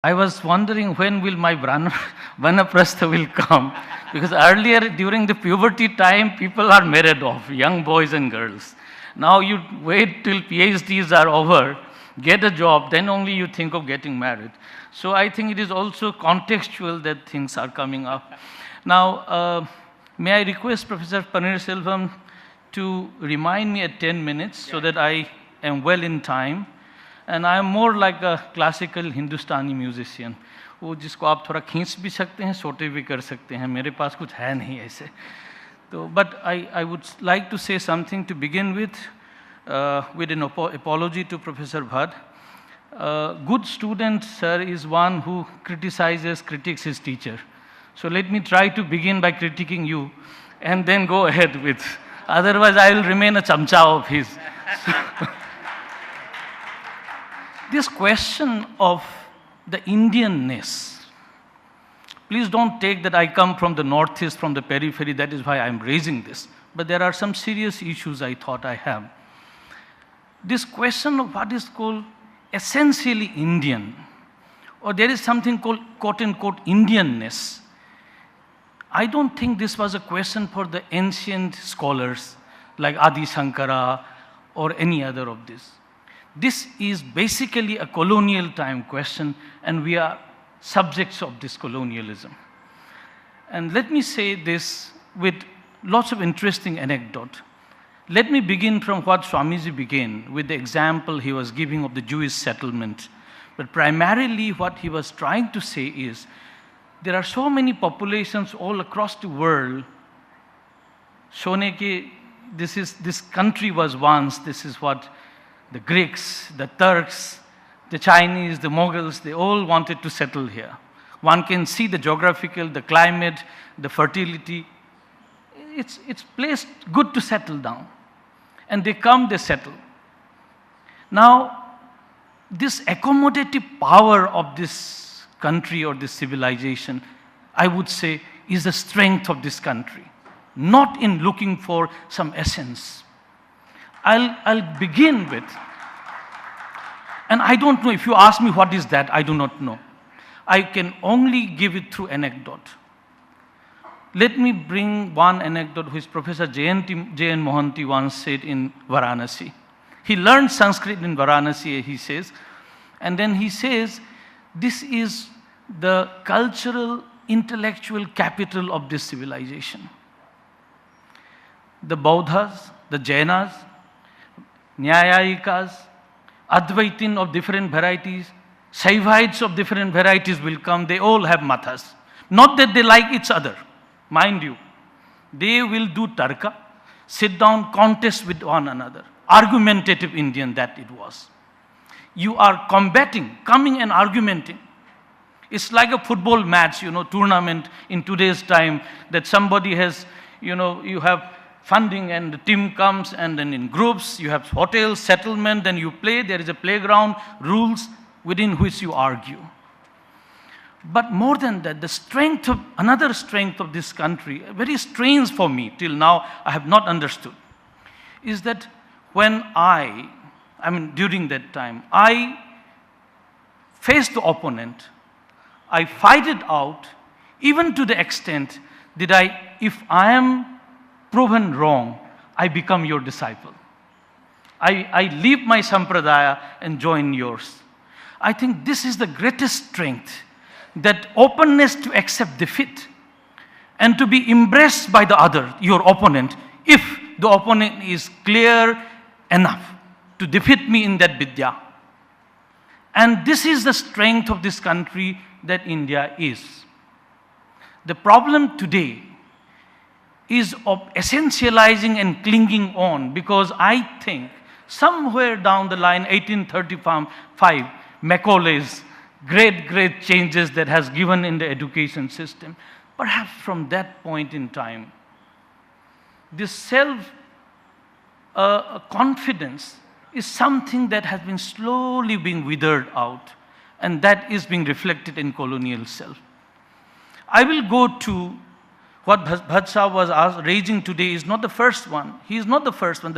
I was wondering when will my Vanaprastha will come. Because earlier, during the puberty time, people are married off, young boys and girls. Now you wait till PhDs are over, get a job, then only you think of getting married. So I think it is also contextual that things are coming up. Now, may I request Professor Paneerselvam to remind me at 10 minutes so that I am well in time. And I am more like a classical Hindustani musician, वो जिसको आप थोड़ा खींच भी सकते हैं, छोटे भी कर सकते हैं. मेरे पास कुछ है नहीं ऐसे. तो, but I would like to say something to begin with an apology to Professor Bhatt. Good student, sir, is one who critiques his teacher. So let me try to begin by critiquing you, and then go ahead with. Otherwise, I will remain a chamcha of his. This question of the Indianness, please don't take that I come from the northeast, from the periphery, that is why I'm raising this. But there are some serious issues I thought I have. This question of what is called essentially Indian, or there is something called quote-unquote Indianness. I don't think this was a question for the ancient scholars like Adi Shankara or any other of this. This is basically a colonial time question, and we are subjects of this colonialism. And let me say this with lots of interesting anecdote. Let me begin from what Swamiji began, with the example he was giving of the Jewish settlement. But primarily what he was trying to say is, there are so many populations all across the world. This country was once, this is what the Greeks, the Turks, the Chinese, the Mughals, they all wanted to settle here. One can see the geographical, the climate, the fertility. It's place good to settle down. And they come, they settle. Now, this accommodative power of this country or this civilization, I would say, is the strength of this country, not in looking for some essence. I'll begin with, and I don't know, if you ask me what is that, I do not know. I can only give it through anecdote. Let me bring one anecdote which Professor J.N. Mohanty once said in Varanasi. He learned Sanskrit in Varanasi, he says, and then he says, this is the cultural, intellectual capital of this civilization. The Bauddhas, the Jainas, Nyayayikas, Advaitin of different varieties, Shaivites of different varieties will come. They all have mathas. Not that they like each other, mind you. They will do tarka, sit down, contest with one another. Argumentative Indian that it was. You are combating, coming and argumenting. It's like a football match, tournament in today's time, that somebody has, you have funding and the team comes, and then in groups, you have hotels, settlement, then you play, there is a playground, rules within which you argue. But more than that, another strength of this country, very strange for me, till now I have not understood, is that when during that time, I face the opponent, I fight it out, even to the extent that if I am proven wrong, I become your disciple. I leave my sampradaya and join yours. I think this is the greatest strength, that openness to accept defeat and to be embraced by the other, your opponent, if the opponent is clear enough to defeat me in that vidya. And this is the strength of this country that India is. The problem today is of essentializing and clinging on, because I think somewhere down the line, 1835, Macaulay's great changes that has given in the education system, perhaps from that point in time, this self-confidence is something that has been slowly being withered out, and that is being reflected in colonial self. I will go to what Bhatt Sahab was raising today is not the first one. He is not the first one.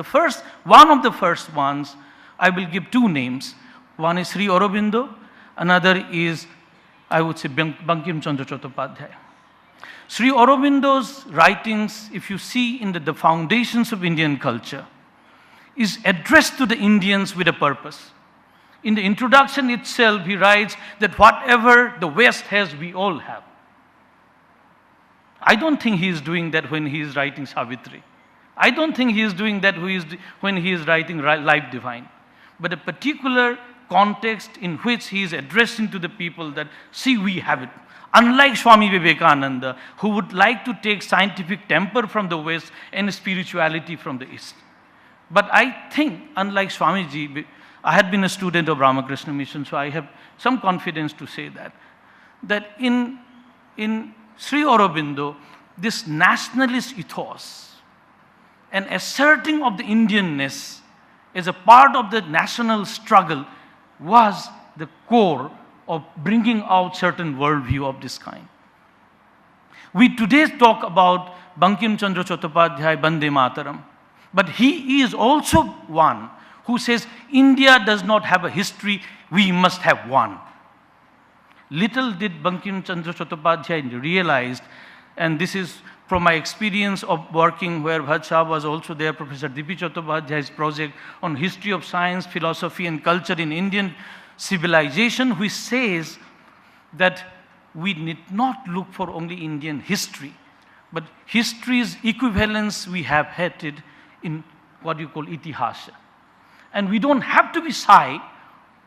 One of the first ones, I will give two names. One is Sri Aurobindo, another is I would say Bankim Chandra Chattopadhyay. Sri Aurobindo's writings, if you see in the foundations of Indian culture, is addressed to the Indians with a purpose. In the introduction itself, he writes that whatever the West has, we all have. I don't think he is doing that when he is writing Savitri. I don't think he is doing that when he is writing Life Divine. But a particular context in which he is addressing to the people that, see, we have it. Unlike Swami Vivekananda, who would like to take scientific temper from the West and spirituality from the East. But I think, unlike Swamiji, I had been a student of Ramakrishna Mission, so I have some confidence to say that in Sri Aurobindo, this nationalist ethos and asserting of the Indianness as a part of the national struggle was the core of bringing out certain worldview of this kind. We today talk about Bankim Chandra Chattopadhyay, Bande Mataram, but he is also one who says India does not have a history, we must have one. Little did Bankim Chandra Chattopadhyay realize, and this is from my experience of working where Bhatt was also there, Professor D.P. Chattopadhyay's project on history of science, philosophy and culture in Indian civilization, which says that we need not look for only Indian history, but history's equivalence we have had it in what you call itihasa. And we don't have to be shy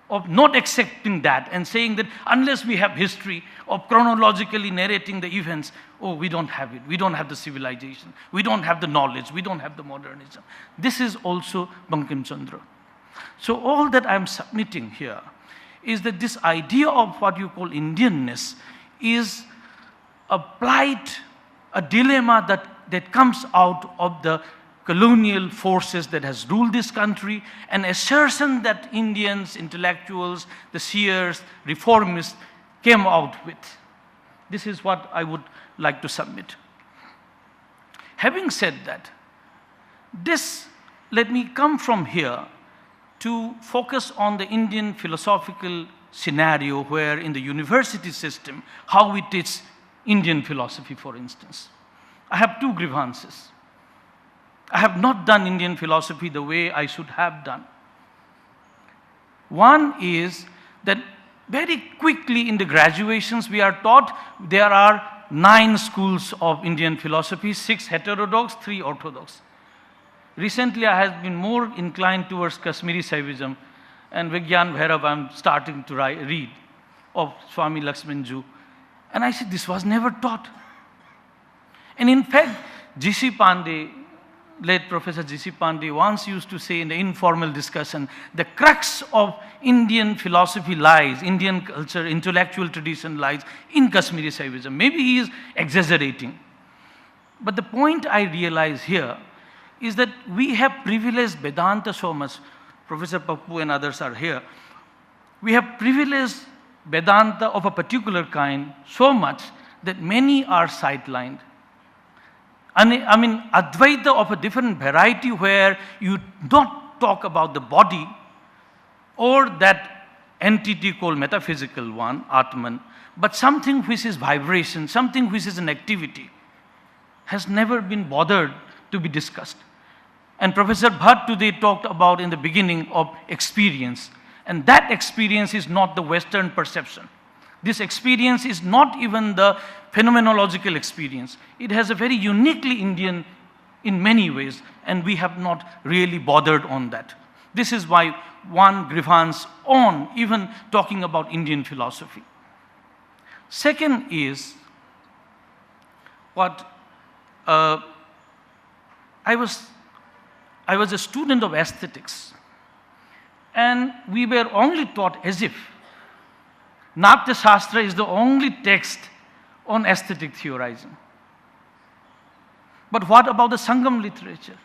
of not accepting that and saying that unless we have history of chronologically narrating the events, oh, we don't have it, we don't have the civilization, we don't have the knowledge, we don't have the modernism. This is also Bankim Chandra. So all that I'm submitting here is that this idea of what you call Indianness is a plight, a dilemma that comes out of the colonial forces that has ruled this country, an assertion that Indians, intellectuals, the seers, reformists came out with. This is what I would like to submit. Having said that, let me come from here to focus on the Indian philosophical scenario where in the university system, how we teach Indian philosophy, for instance. I have two grievances. I have not done Indian philosophy the way I should have done. One is that very quickly in the graduations we are taught there are 9 schools of Indian philosophy, 6 heterodox, 3 orthodox. Recently I have been more inclined towards Kashmiri Saivism, and Vigyan Bhairav I'm starting to read of Swami Lakshmanju. And I said this was never taught. And in fact, G.C. Pandey, late Professor G.C. Pandey once used to say in the informal discussion, the crux of Indian philosophy lies, Indian culture, intellectual tradition lies in Kashmiri Saivism. Maybe he is exaggerating. But the point I realize here is that we have privileged Vedanta so much. Professor Pappu and others are here. We have privileged Vedanta of a particular kind so much that many are sidelined. I mean, Advaita of a different variety where you don't talk about the body or that entity called metaphysical one, Atman, but something which is vibration, something which is an activity, has never been bothered to be discussed. And Professor Bhatt today talked about in the beginning of experience, and that experience is not the Western perception. This experience is not even the phenomenological experience. It has a very uniquely Indian in many ways, and we have not really bothered on that. This is why one grievance on even talking about Indian philosophy. Second is what I was a student of aesthetics, and we were only taught as if Natya Shastra is the only text on aesthetic theorizing. But what about the Sangam literature?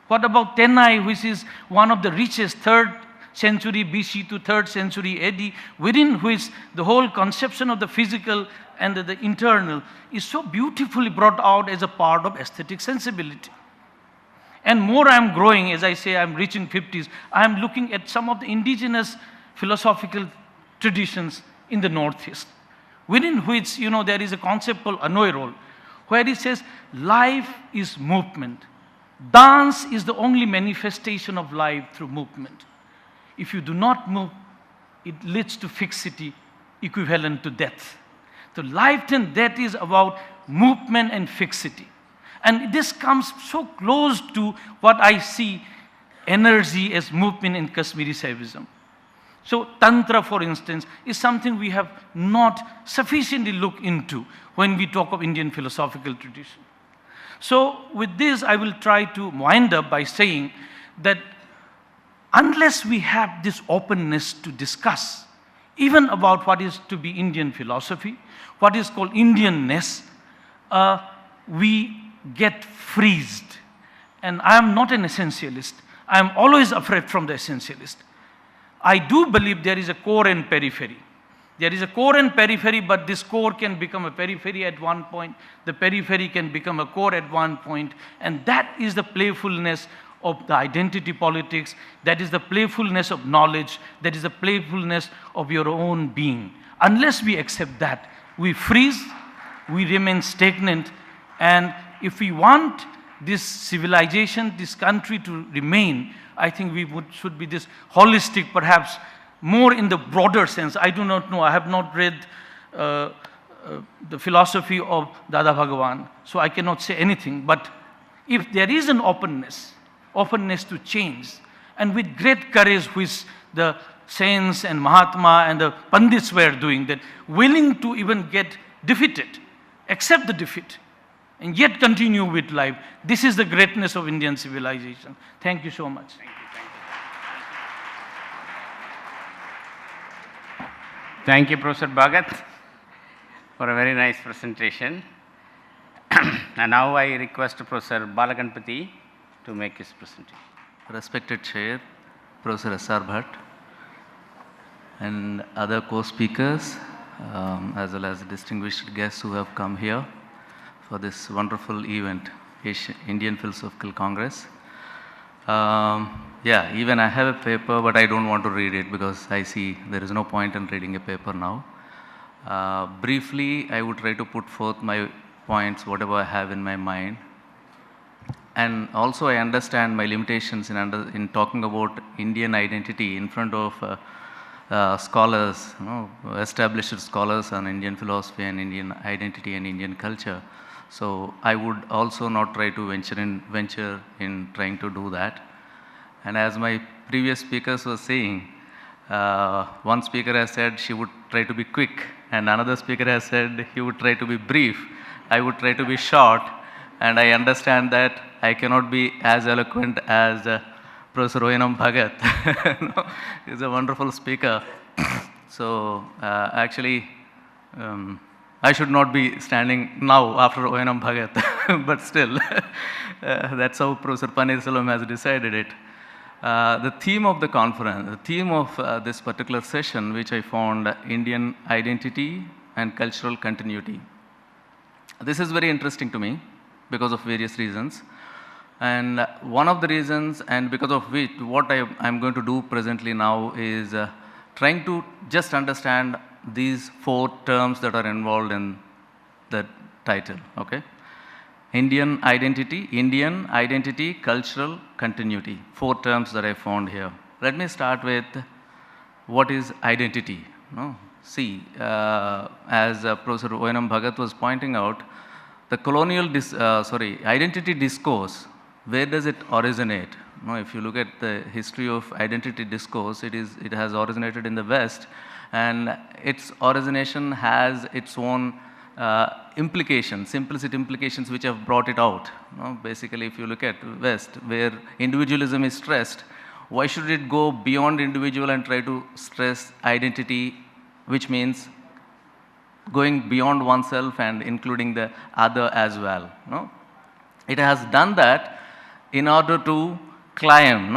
What about Tenai, which is one of the richest 3rd century BC to 3rd century AD, within which the whole conception of the physical and the internal is so beautifully brought out as a part of aesthetic sensibility. And more I am growing, as I say, I am reaching 50s, I am looking at some of the indigenous philosophical traditions in the Northeast, within which, there is a concept called Anoy role, where it says life is movement. Dance is the only manifestation of life through movement. If you do not move, it leads to fixity, equivalent to death. So life and death is about movement and fixity. And this comes so close to what I see energy as movement in Kashmiri Saivism. So Tantra, for instance, is something we have not sufficiently looked into when we talk of Indian philosophical tradition. So with this, I will try to wind up by saying that unless we have this openness to discuss even about what is to be Indian philosophy, what is called Indianness, we get freezed. And I am not an essentialist. I am always afraid from the essentialist. I do believe there is a core and periphery. There is a core and periphery, but this core can become a periphery at one point. The periphery can become a core at one point. And that is the playfulness of the identity politics. That is the playfulness of knowledge. That is the playfulness of your own being. Unless we accept that, we freeze, we remain stagnant. And if we want this civilization, this country to remain, I think we should be this holistic, perhaps more in the broader sense. I do not know. I have not read the philosophy of Dada Bhagavan, so I cannot say anything. But if there is an openness to change, and with great courage which the saints and Mahatma and the Pandits were doing, that willing to even get defeated, accept the defeat, and yet continue with life. This is the greatness of Indian civilization. Thank you so much. Thank you, Professor Bhagat, for a very nice presentation. And now I request Professor Balaganpati to make his presentation. Respected Chair, Professor S.R. Bhatt, and other co-speakers, as well as distinguished guests who have come here for this wonderful event, Indian Philosophical Congress. Yeah, even I have a paper, but I don't want to read it because I see there is no point in reading a paper now. Briefly, I would try to put forth my points, whatever I have in my mind. And also I understand my limitations in talking about Indian identity in front of scholars, established scholars on Indian philosophy and Indian identity and Indian culture. So I would also not try to venture in trying to do that. And as my previous speakers were saying, one speaker has said she would try to be quick, and another speaker has said he would try to be brief. I would try to be short, and I understand that I cannot be as eloquent as Professor Oyanam Bhagat. He's a wonderful speaker. So actually, I should not be standing now after Oyanam Bhagat, but still, that's how Professor Paneerselvam has decided it. The theme of the conference, the theme of this particular session, which I found Indian identity and cultural continuity. This is very interesting to me because of various reasons. And one of the reasons, and because of which, what I'm going to do presently now is trying to just understand these 4 terms that are involved in the title, okay? Indian identity, cultural continuity. 4 terms that I found here. Let me start with what is identity. See, as Professor Oyanam Bhagat was pointing out, the colonial, identity discourse, where does it originate? If you look at the history of identity discourse, it has originated in the West, and its origination has its own implications, implicit implications which have brought it out. Basically, if you look at West, where individualism is stressed, why should it go beyond individual and try to stress identity, which means going beyond oneself and including the other as well? It has done that in order to climb.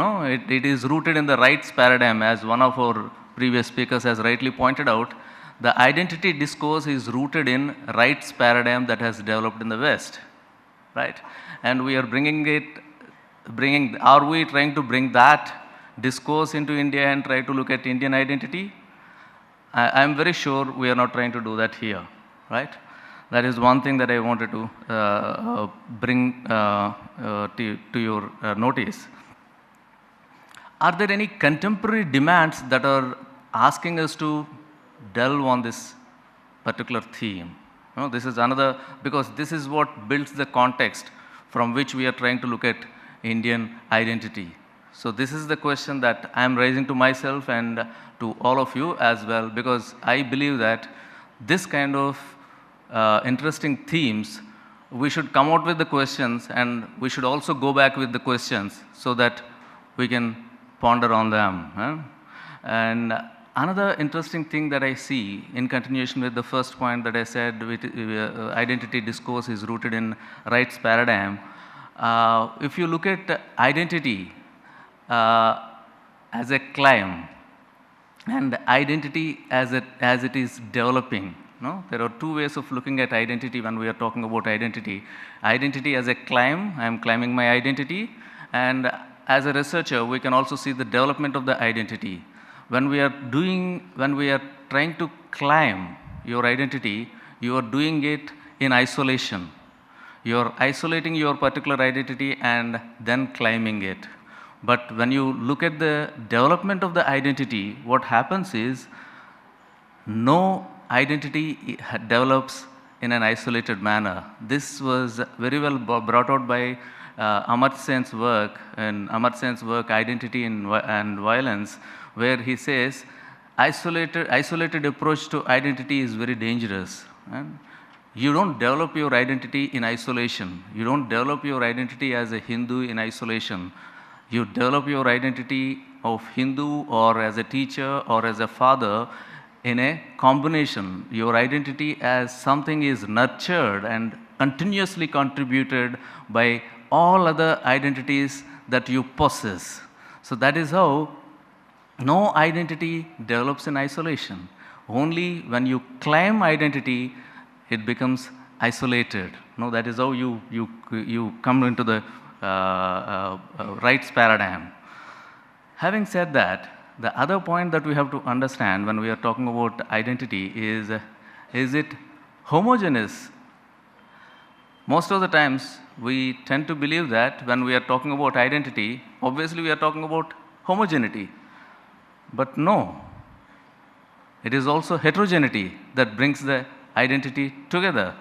It is rooted in the rights paradigm, as one of our previous speakers has rightly pointed out. The identity discourse is rooted in rights paradigm that has developed in the West, right? And we are are we trying to bring that discourse into India and try to look at Indian identity? I'm very sure we are not trying to do that here, right? That is one thing that I wanted to bring to your notice. Are there any contemporary demands that are asking us to delve on this particular theme? No, this is another, because this is what builds the context from which we are trying to look at Indian identity. So this is the question that I am raising to myself and to all of you as well, because I believe that this kind of interesting themes, we should come out with the questions and we should also go back with the questions so that we can ponder on them. And another interesting thing that I see in continuation with the first point that I said, identity discourse is rooted in rights paradigm. If you look at identity as a climb and identity as it is developing, no? There are two ways of looking at identity when we are talking about identity. Identity as a climb, I am climbing my identity, and as a researcher, we can also see the development of the identity. When we are trying to climb your identity, you are doing it in isolation. You are isolating your particular identity and then climbing it. But when you look at the development of the identity, what happens is no identity develops in an isolated manner. This was very well brought out by Amartya Sen's work, and Amartya Sen's work, Identity and Violence, where he says, isolated approach to identity is very dangerous. And you don't develop your identity in isolation. You don't develop your identity as a Hindu in isolation. You develop your identity of Hindu or as a teacher or as a father in a combination. Your identity as something is nurtured and continuously contributed by all other identities that you possess. So that is how no identity develops in isolation. Only when you claim identity, it becomes isolated. No, that is how you come into the rights paradigm. Having said that, the other point that we have to understand when we are talking about identity is it homogeneous? Most of the times, we tend to believe that when we are talking about identity, obviously we are talking about homogeneity. But no, it is also heterogeneity that brings the identity together.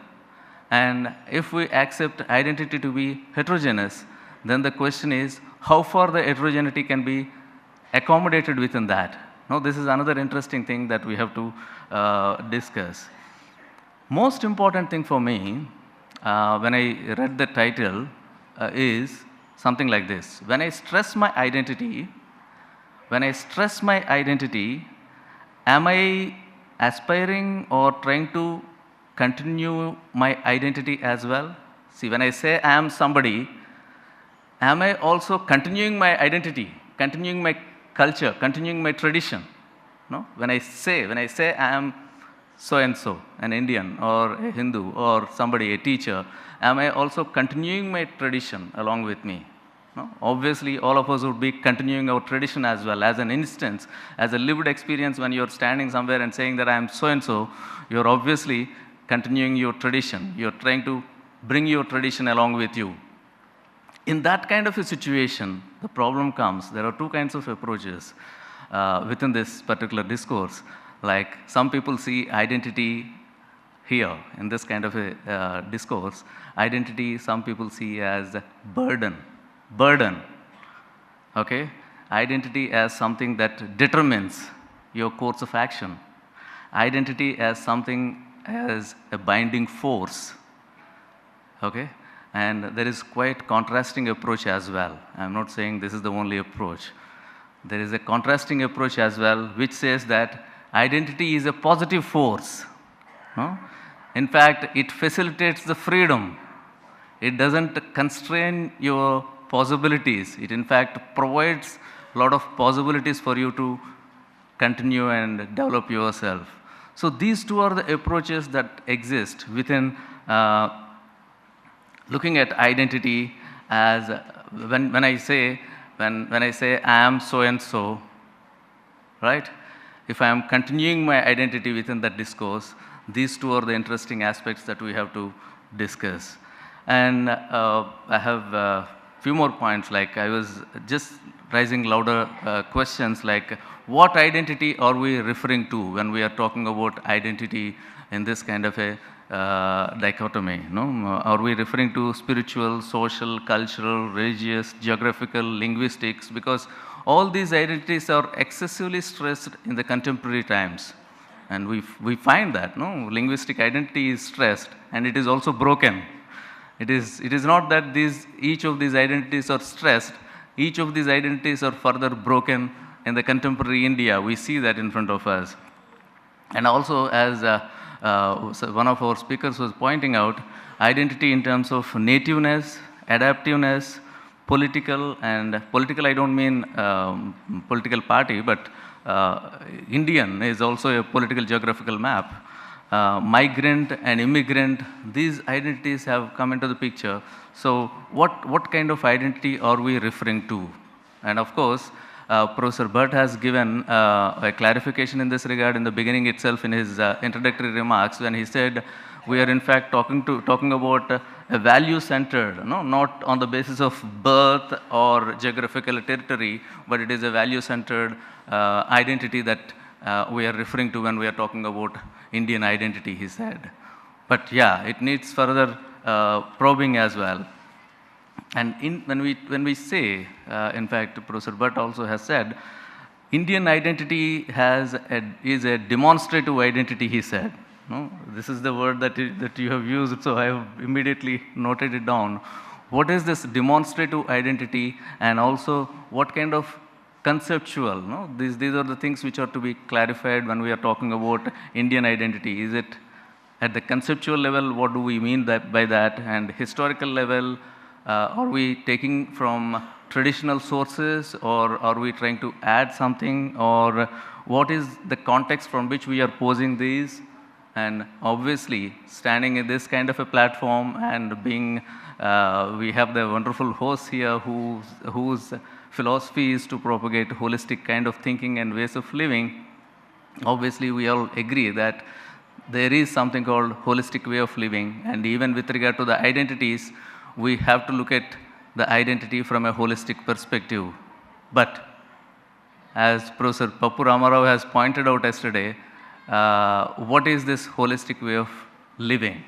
And if we accept identity to be heterogeneous, then the question is how far the heterogeneity can be accommodated within that. Now, this is another interesting thing that we have to discuss. Most important thing for me when I read the title is something like this. When I stress my identity, am I aspiring or trying to continue my identity as well? See, when I say I am somebody, am I also continuing my identity, continuing my culture, continuing my tradition? No? When I say I am so and so, an Indian or a Hindu or somebody, a teacher, am I also continuing my tradition along with me? No? Obviously, all of us would be continuing our tradition as well. As an instance, as a lived experience, when you're standing somewhere and saying that I am so and so, you're obviously continuing your tradition. You're trying to bring your tradition along with you. In that kind of a situation, the problem comes. There are two kinds of approaches within this particular discourse. Like some people see identity here in this kind of a discourse. Identity, some people see as burden. Okay? Identity as something that determines your course of action. Identity as something as a binding force. Okay? And there is quite contrasting approach as well. I'm not saying this is the only approach. There is a contrasting approach as well, which says that identity is a positive force. No? In fact, it facilitates the freedom. It doesn't constrain your possibilities. It in fact provides a lot of possibilities for you to continue and develop yourself. So these two are the approaches that exist within looking at identity as when I say I am so and so, right? if I am continuing my identity within that discourse, these two are the interesting aspects that we have to discuss. And I have a few more points, like I was just raising louder questions like, what identity are we referring to when we are talking about identity in this kind of a dichotomy? No? Are we referring to spiritual, social, cultural, religious, geographical, linguistics? Because all these identities are excessively stressed in the contemporary times. And we find that linguistic identity is stressed and it is also broken. It is not that each of these identities are stressed, each of these identities are further broken in the contemporary India. We see that in front of us. And also, as so one of our speakers was pointing out, identity in terms of nativeness, adaptiveness, political, and political I don't mean political party, but Indian is also a political geographical map. Migrant and immigrant, these identities have come into the picture. So what kind of identity are we referring to? And of course, Professor Bhatt has given a clarification in this regard in the beginning itself in his introductory remarks when he said we are in fact talking about a value-centered, not on the basis of birth or geographical territory, but it is a value-centered identity that we are referring to when we are talking about Indian identity, he said. But yeah, it needs further probing as well. And when we say, in fact, Professor Bhatt also has said, Indian identity is a demonstrative identity, he said. This is the word that you have used, so I have immediately noted it down. What is this demonstrative identity, and also what kind of conceptual? These are the things which are to be clarified when we are talking about Indian identity. Is it at the conceptual level, what do we mean by that, and historical level, are we taking from traditional sources, or are we trying to add something, or what is the context from which we are posing these? And obviously, standing in this kind of a platform and being, we have the wonderful host here whose philosophy is to propagate holistic kind of thinking and ways of living. Obviously, we all agree that there is something called holistic way of living, and even with regard to the identities, we have to look at the identity from a holistic perspective. But as Professor Pappu Ramarao has pointed out yesterday, what is this holistic way of living?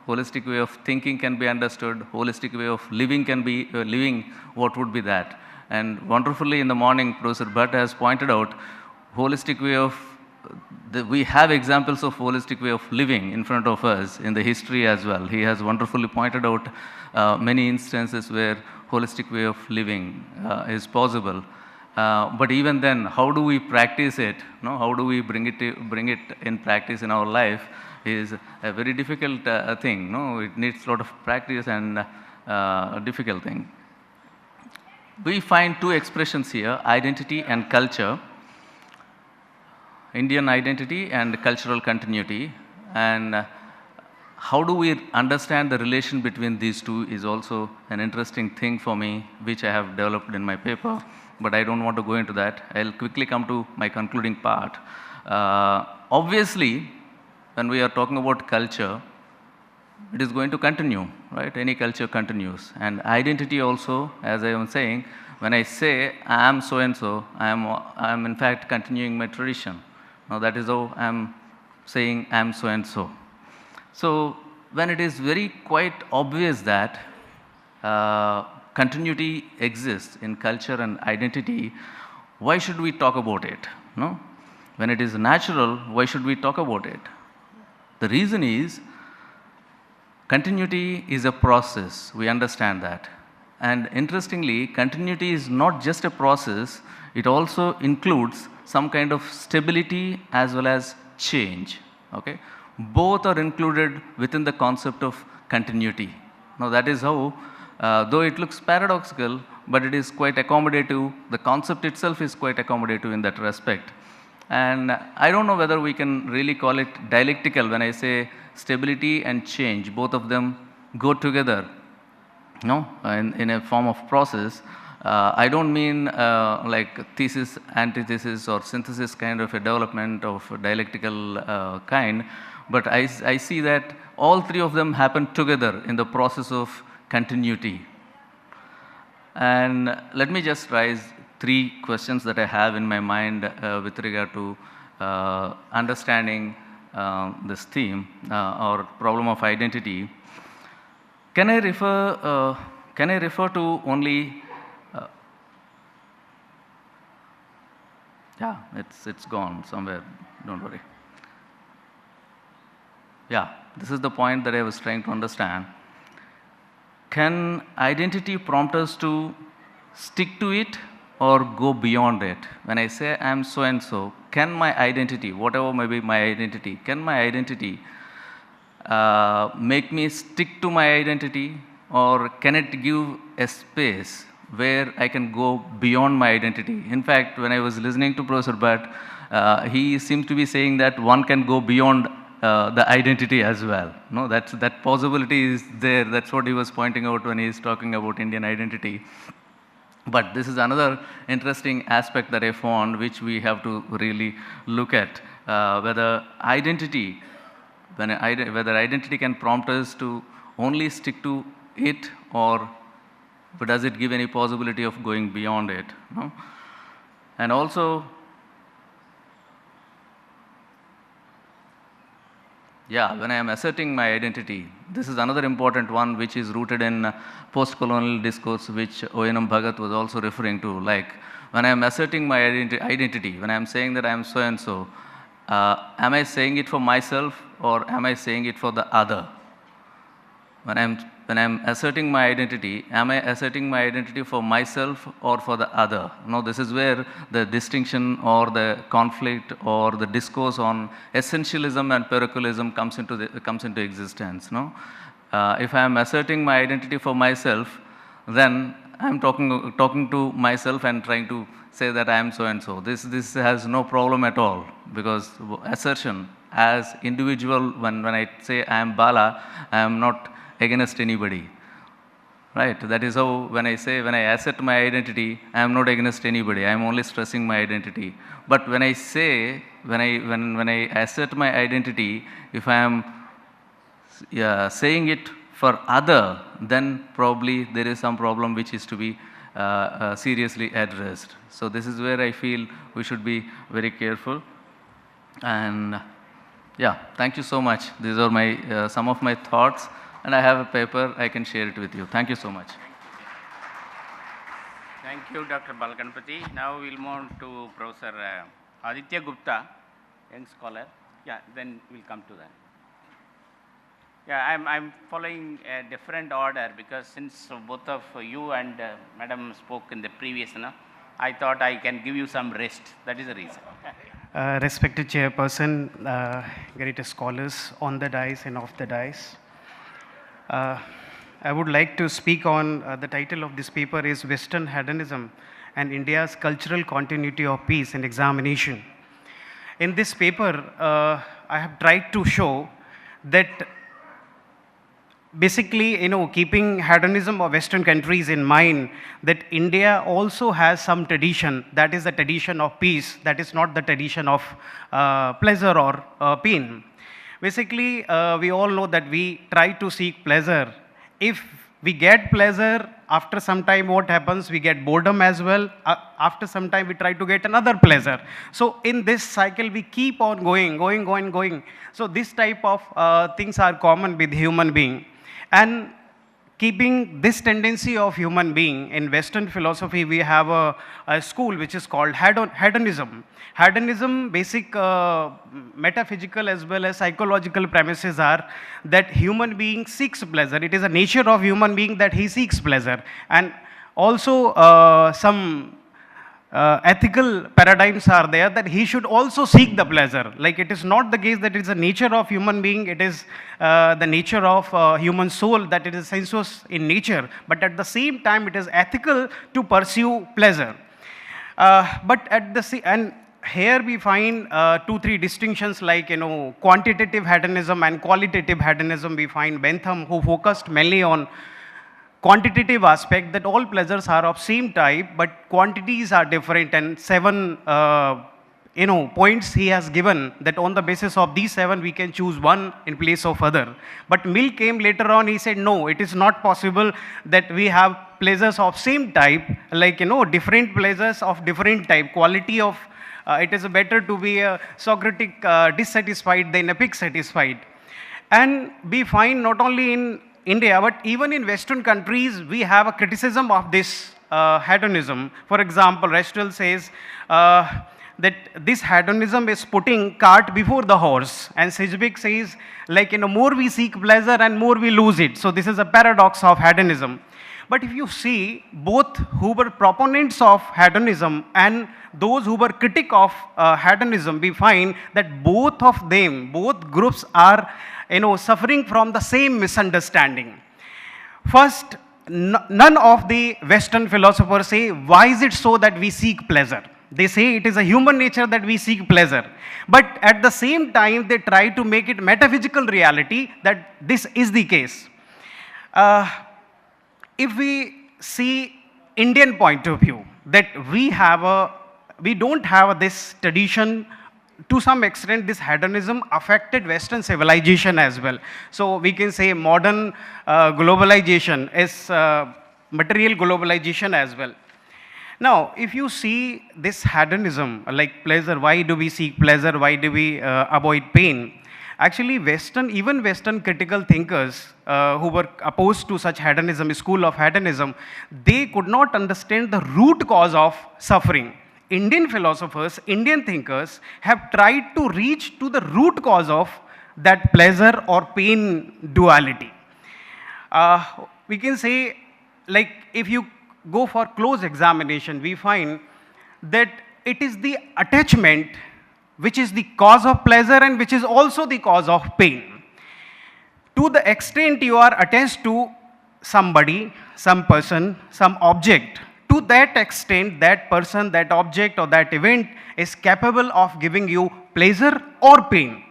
Holistic way of thinking can be understood, holistic way of living can be living, what would be that? And wonderfully in the morning, Professor Bhatt has pointed out holistic way of, we have examples of holistic way of living in front of us in the history as well. He has wonderfully pointed out many instances where holistic way of living is possible. But even then, how do we practice it? How do we bring it in practice in our life is a very difficult thing. It needs a lot of practice and a difficult thing. We find two expressions here, identity and culture. Indian identity and cultural continuity, and how do we understand the relation between these two is also an interesting thing for me, which I have developed in my paper, but I don't want to go into that. I'll quickly come to my concluding part. Obviously, when we are talking about culture, it is going to continue, right? Any culture continues. And identity also, as I am saying, when I say I am so-and-so, I am in fact continuing my tradition. Now that is how I am saying I am so-and-so. So when it is very quite obvious that continuity exists in culture and identity, why should we talk about it? When it is natural, why should we talk about it? The reason is, continuity is a process, we understand that. And interestingly, continuity is not just a process, it also includes some kind of stability as well as change. Okay? Both are included within the concept of continuity. Now that is how, though it looks paradoxical, but it is quite accommodative. The concept itself is quite accommodative in that respect. And I don't know whether we can really call it dialectical when I say stability and change, both of them go together, in a form of process. I don't mean like thesis, antithesis, or synthesis kind of a development of a dialectical kind, but I see that all three of them happen together in the process of continuity. And let me just raise three questions that I have in my mind with regard to understanding this theme or problem of identity. Can I refer to only yeah, it's gone somewhere, don't worry. Yeah, this is the point that I was trying to understand. Can identity prompt us to stick to it or go beyond it? When I say I'm so and so, can my identity, whatever may be my identity, can my identity make me stick to my identity, or can it give a space where I can go beyond my identity? In fact, when I was listening to Professor Bhatt, he seemed to be saying that one can go beyond the identity as well. No, that possibility is there. That's what he was pointing out when he is talking about Indian identity. But this is another interesting aspect that I found, which we have to really look at, whether identity can prompt us to only stick to it, or does it give any possibility of going beyond it? No? And also, yeah, when I am asserting my identity, this is another important one which is rooted in post-colonial discourse, which O.N.M. Bhagat was also referring to. Like, when I am asserting my identity, when I am saying that I am so and so, am I saying it for myself or am I saying it for the other? When I'm asserting my identity, am I asserting my identity for myself or for the other? No, this is where the distinction or the conflict or the discourse on essentialism and parochialism comes into existence. No, if I am asserting my identity for myself, then I'm talking to myself and trying to say that I am so and so. This has no problem at all, because assertion as individual, when I say I am Bala, I am not against anybody, right? That is how when I assert my identity, I am not against anybody. I am only stressing my identity. But when I say, when I assert my identity, if I am saying it for other, then probably there is some problem which is to be seriously addressed. So this is where I feel we should be very careful. And yeah, thank you so much. These are my some of my thoughts. And I have a paper, I can share it with you. Thank you so much. Thank you, Dr. Balaganpati. Now we'll move on to Professor Aditya Gupta, young scholar. Yeah, then we'll come to that. Yeah, I'm following a different order, because since both of you and Madam spoke in the previous, I thought I can give you some rest. That is the reason. Respected Chairperson, great scholars on the dais and off the dais. I would like to speak on the title of this paper is Western Hedonism and India's Cultural Continuity of Peace and Examination. In this paper, I have tried to show that basically, keeping hedonism of Western countries in mind, that India also has some tradition, that is the tradition of peace, that is not the tradition of pleasure or pain. Basically, we all know that we try to seek pleasure. If we get pleasure, after some time what happens? We get boredom as well. After some time we try to get another pleasure. So in this cycle we keep on going. So this type of things are common with human being. And keeping this tendency of human being, in Western philosophy we have a school which is called hedonism. Hedonism, basic metaphysical as well as psychological premises are that human being seeks pleasure. It is a nature of human being that he seeks pleasure. And also some ethical paradigms are there that he should also seek the pleasure. Like, it is not the case that it is a nature of human being, it is the nature of human soul, that it is sensuous in nature, but at the same time it is ethical to pursue pleasure. And here we find 2-3 distinctions, like quantitative hedonism and qualitative hedonism. We find Bentham, who focused mainly on quantitative aspect, that all pleasures are of same type, but quantities are different, and 7 points he has given, that on the basis of these 7 we can choose one in place of other. But Mill came later on, he said no, it is not possible that we have pleasures of same type, like different pleasures of different type, quality of it is better to be a Socratic dissatisfied than epic satisfied. And we find not only in India, but even in Western countries, we have a criticism of this hedonism. For example, Restell says that this hedonism is putting cart before the horse, and Sidgwick says, like, more we seek pleasure and more we lose it. So this is a paradox of hedonism. But if you see, both who were proponents of hedonism and those who were critic of hedonism, we find that both of them, both groups are suffering from the same misunderstanding. First, none of the Western philosophers say, why is it so that we seek pleasure? They say it is a human nature that we seek pleasure. But at the same time, they try to make it metaphysical reality that this is the case. If we see Indian point of view, that we don't have this tradition. To some extent, this hedonism affected Western civilization as well. So we can say modern globalization is material globalization as well. Now, if you see this hedonism, like pleasure, why do we seek pleasure? Why do we avoid pain? Actually, even Western critical thinkers who were opposed to such hedonism, school of hedonism, they could not understand the root cause of suffering. Indian philosophers, Indian thinkers have tried to reach to the root cause of that pleasure or pain duality. We can say, like, if you go for close examination, we find that it is the attachment which is the cause of pleasure and which is also the cause of pain. To the extent you are attached to somebody, some person, some object, to that extent, that person, that object, or that event is capable of giving you pleasure or pain.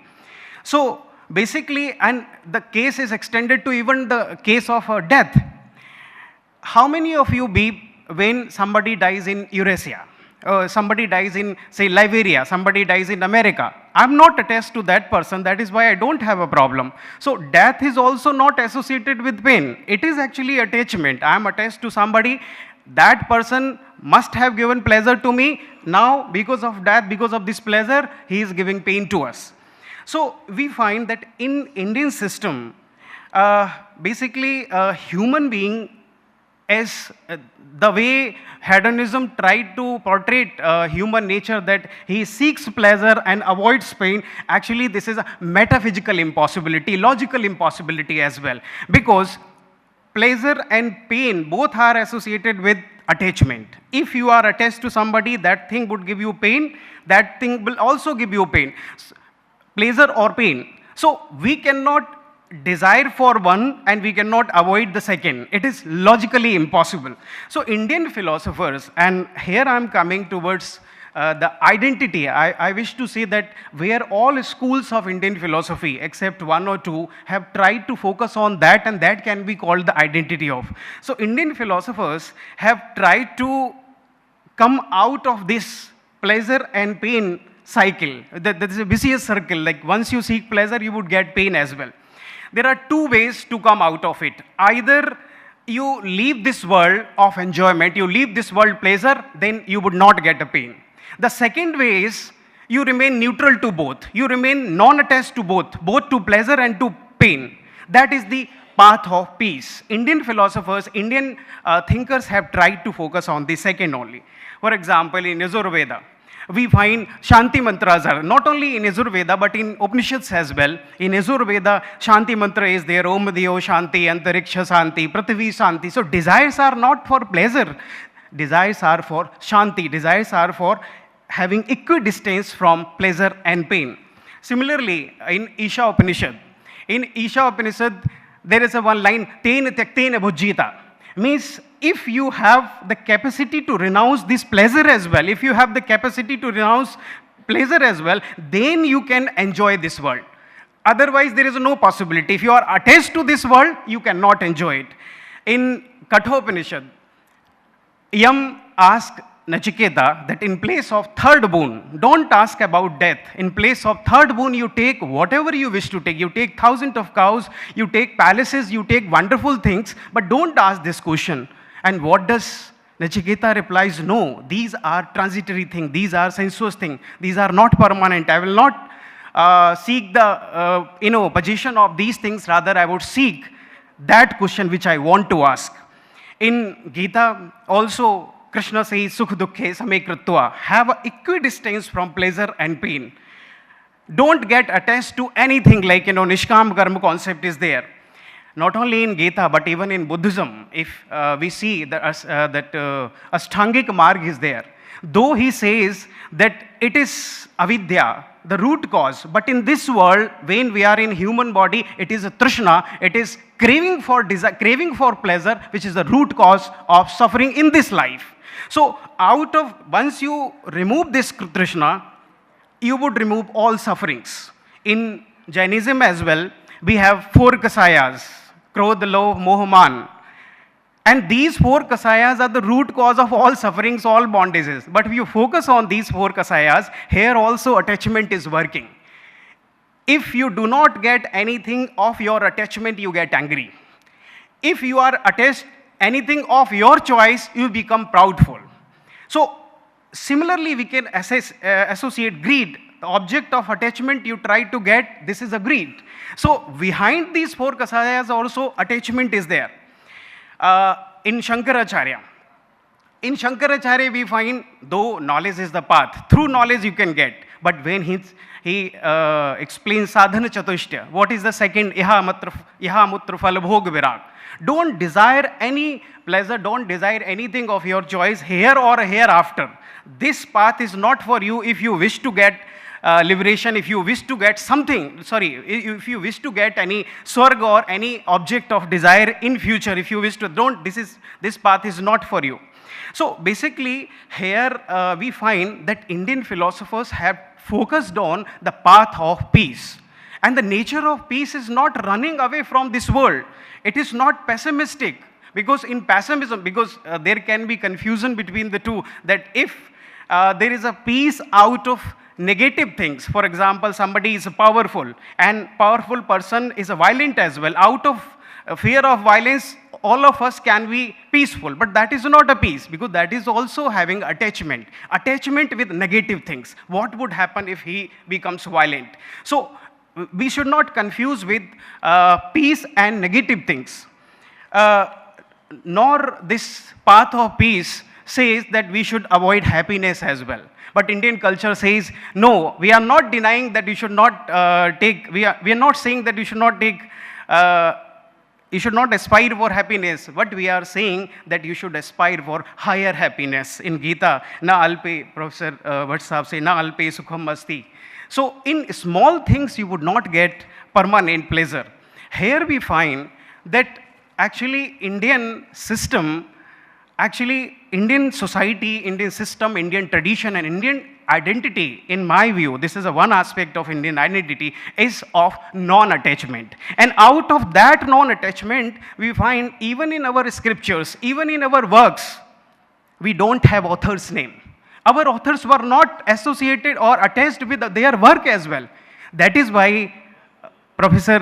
So basically, and the case is extended to even the case of death. How many of you weep when somebody dies in Eurasia? Somebody dies in, say, Liberia, somebody dies in America. I'm not attached to that person, that is why I don't have a problem. So death is also not associated with pain. It is actually attachment. I'm attached to somebody. That person must have given pleasure to me. Now, because of that, because of this pleasure, he is giving pain to us. So we find that in Indian system, basically a human being is the way hedonism tried to portray human nature, that he seeks pleasure and avoids pain. Actually, this is a metaphysical impossibility, logical impossibility as well, because pleasure and pain both are associated with attachment. If you are attached to somebody, that thing would give you pain, that thing will also give you pain, pleasure or pain. So we cannot desire for one and we cannot avoid the second. It is logically impossible. So Indian philosophers, and here I am coming towards the identity. I wish to say that where all schools of Indian philosophy, except one or two, have tried to focus on that, and that can be called the identity of. So Indian philosophers have tried to come out of this pleasure and pain cycle. That is a vicious circle. Like once you seek pleasure, you would get pain as well. There are two ways to come out of it. Either you leave this world of enjoyment, you leave this world pleasure, then you would not get a pain. The second way is you remain neutral to both. You remain non-attached to both to pleasure and to pain. That is the path of peace. Indian philosophers, Indian thinkers have tried to focus on the second only. For example, in Yajurveda, we find Shanti mantras are not only in Yajurveda but in Upanishads as well. In Yajurveda, Shanti mantra is there, Om Diyo Shanti, Antariksha Shanti, Prithvi Shanti. So desires are not for pleasure, desires are for Shanti, desires are for having equidistance from pleasure and pain. Similarly, in Isha Upanishad, there is a one line, Tena Tyaktena Bhujjita, means if you have the capacity to renounce this pleasure as well, if you have the capacity to renounce pleasure as well, then you can enjoy this world. Otherwise, there is no possibility. If you are attached to this world, you cannot enjoy it. In Kathopanishad, Yam asked Nachiketa that in place of third boon, don't ask about death. In place of third boon, you take whatever you wish to take. You take thousands of cows, you take palaces, you take wonderful things, but don't ask this question. And what does Nachiketa replies? No, these are transitory things, these are sensuous things, these are not permanent. I will not seek the position of these things, rather I would seek that question which I want to ask. In Gita also Krishna says, Sukh Dukhe Same Kritva, have a equidistance from pleasure and pain. Don't get attached to anything like, Nishkam Karma concept is there. Not only in Gita, but even in Buddhism, if we see that Ashtangik Marg is there. Though he says that it is avidya, the root cause, but in this world, when we are in human body, it is a trishna, it is craving for desire, craving for pleasure, which is the root cause of suffering in this life. So, once you remove this trishna, you would remove all sufferings. In Jainism as well, we have 4 kasayas, Krodha, Lobh, Moh, Man. And these 4 kasayas are the root cause of all sufferings, all bondages. But if you focus on these 4 kasayas, here also attachment is working. If you do not get anything of your attachment, you get angry. If you are attached anything of your choice, you become proudful. So, similarly, we can associate greed. The object of attachment you try to get, this is a greed. So, behind these 4 kasayas also attachment is there. In Shankaracharya we find, though knowledge is the path, through knowledge you can get, but when he explains sadhana chatushtya, what is the second? Iha mutra phal bhog virag. Don't desire any pleasure, don't desire anything of your choice here or hereafter. This path is not for you if you wish to get liberation, if you wish to get something, if you wish to get any swarga or any object of desire in future, if you wish to, this path is not for you. So basically here we find that Indian philosophers have focused on the path of peace. And the nature of peace is not running away from this world. It is not pessimistic, because in pessimism, there can be confusion between the two, that if there is a peace out of negative things, for example, somebody is powerful and powerful person is a violent as well, out of fear of violence, all of us can be peaceful, but that is not a peace, because that is also having attachment with negative things. What would happen if he becomes violent? So we should not confuse with peace and negative things. Nor this path of peace says that we should avoid happiness as well. But Indian culture says, no, we are not denying that you should not we are not saying that you should not take, you should not aspire for happiness. But we are saying that you should aspire for higher happiness. In Gita, na alpe, Professor Bhatt Sahab say, na alpe sukham asti. So in small things you would not get permanent pleasure. Here we find that actually Indian system, Indian society, Indian system, Indian tradition and Indian identity, in my view, this is one aspect of Indian identity, is of non-attachment. And out of that non-attachment, we find even in our scriptures, even in our works, we don't have author's name. Our authors were not associated or attached with their work as well. That is why, Professor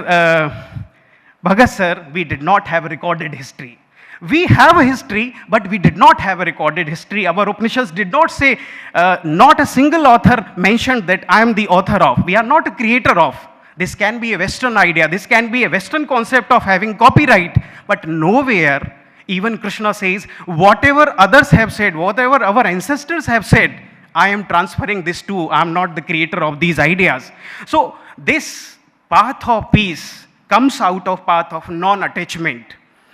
Bhagat sir, we did not have a recorded history. We have a history, but we did not have a recorded history. Our Upanishads did not say, not a single author mentioned that I am the author of. We are not a creator of. This can be a Western idea. This can be a Western concept of having copyright. But nowhere, even Krishna says, whatever others have said, whatever our ancestors have said, I am transferring this to, I am not the creator of these ideas. So this path of peace comes out of path of non-attachment.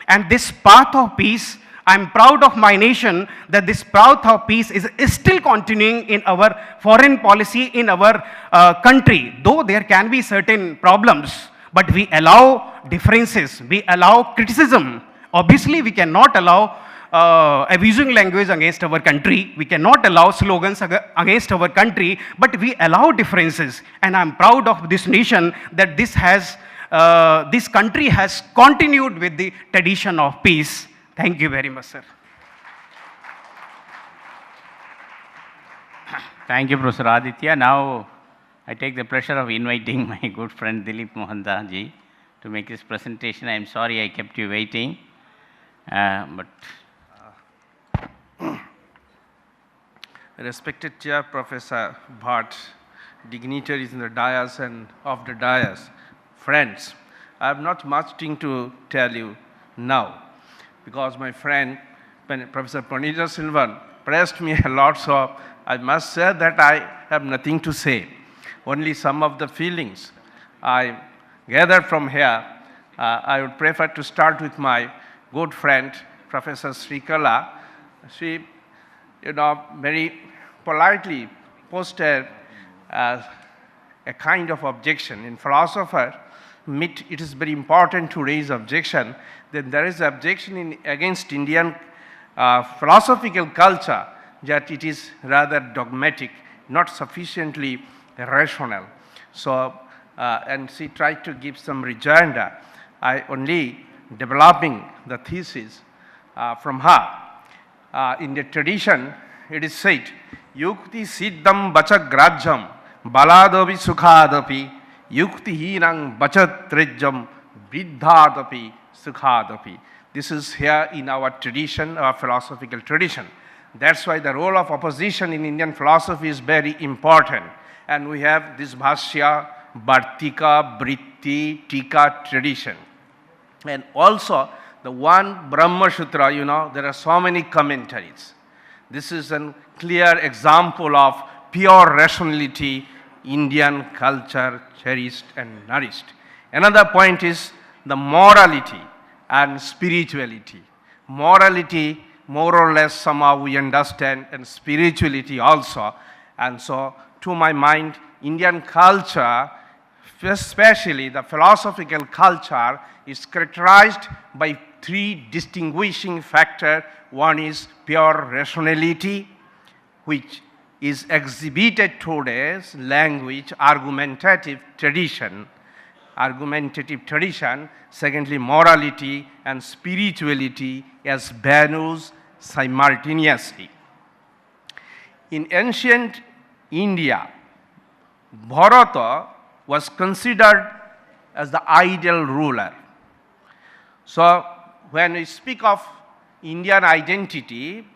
And this path of peace, I am proud of my nation that this path of peace is still continuing in our foreign policy, in our country. Though there can be certain problems, but we allow differences, we allow criticism. Obviously, we cannot allow abusing language against our country. We cannot allow slogans against our country, but we allow differences. And I am proud of this nation that this has this country has continued with the tradition of peace. Thank you very much, sir. Thank you, Professor Aditya. Now, I take the pleasure of inviting my good friend Dilip Mohanda ji to make his presentation. I am sorry I kept you waiting, but Respected Chair Professor Bhatt, dignitaries in the dais and of the dais, friends, I have not much thing to tell you now because my friend Professor Pranita Silvan pressed me a lot, so I must say that I have nothing to say. Only some of the feelings I gathered from here. I would prefer to start with my good friend Professor Srikala. She very politely posted a kind of objection. In philosopher, it is very important to raise objection. Then there is objection against Indian philosophical culture that it is rather dogmatic, not sufficiently rational. So, and she tried to give some rejoinder. I only developing the thesis from her. In the tradition, it is said, Yukti siddham bacha grajam baladavi sukhadapi yukti hinang bacha trejam viddhadapi sukhadapi. This is here in our tradition, our philosophical tradition. That's why the role of opposition in Indian philosophy is very important. And we have this Bhashya, Bhartika, Britti, Tika tradition. And also the one Brahma Sutra, there are so many commentaries. This is a clear example of pure rationality Indian culture cherished and nourished. Another point is the morality and spirituality. Morality, more or less, somehow we understand, and spirituality also. And so, to my mind, Indian culture, especially the philosophical culture, is characterized by three distinguishing factors. One is pure rationality, which is exhibited through its language, argumentative tradition. Secondly, morality and spirituality as values simultaneously. In ancient India, Bharata was considered as the ideal ruler. So, when we speak of Indian identity,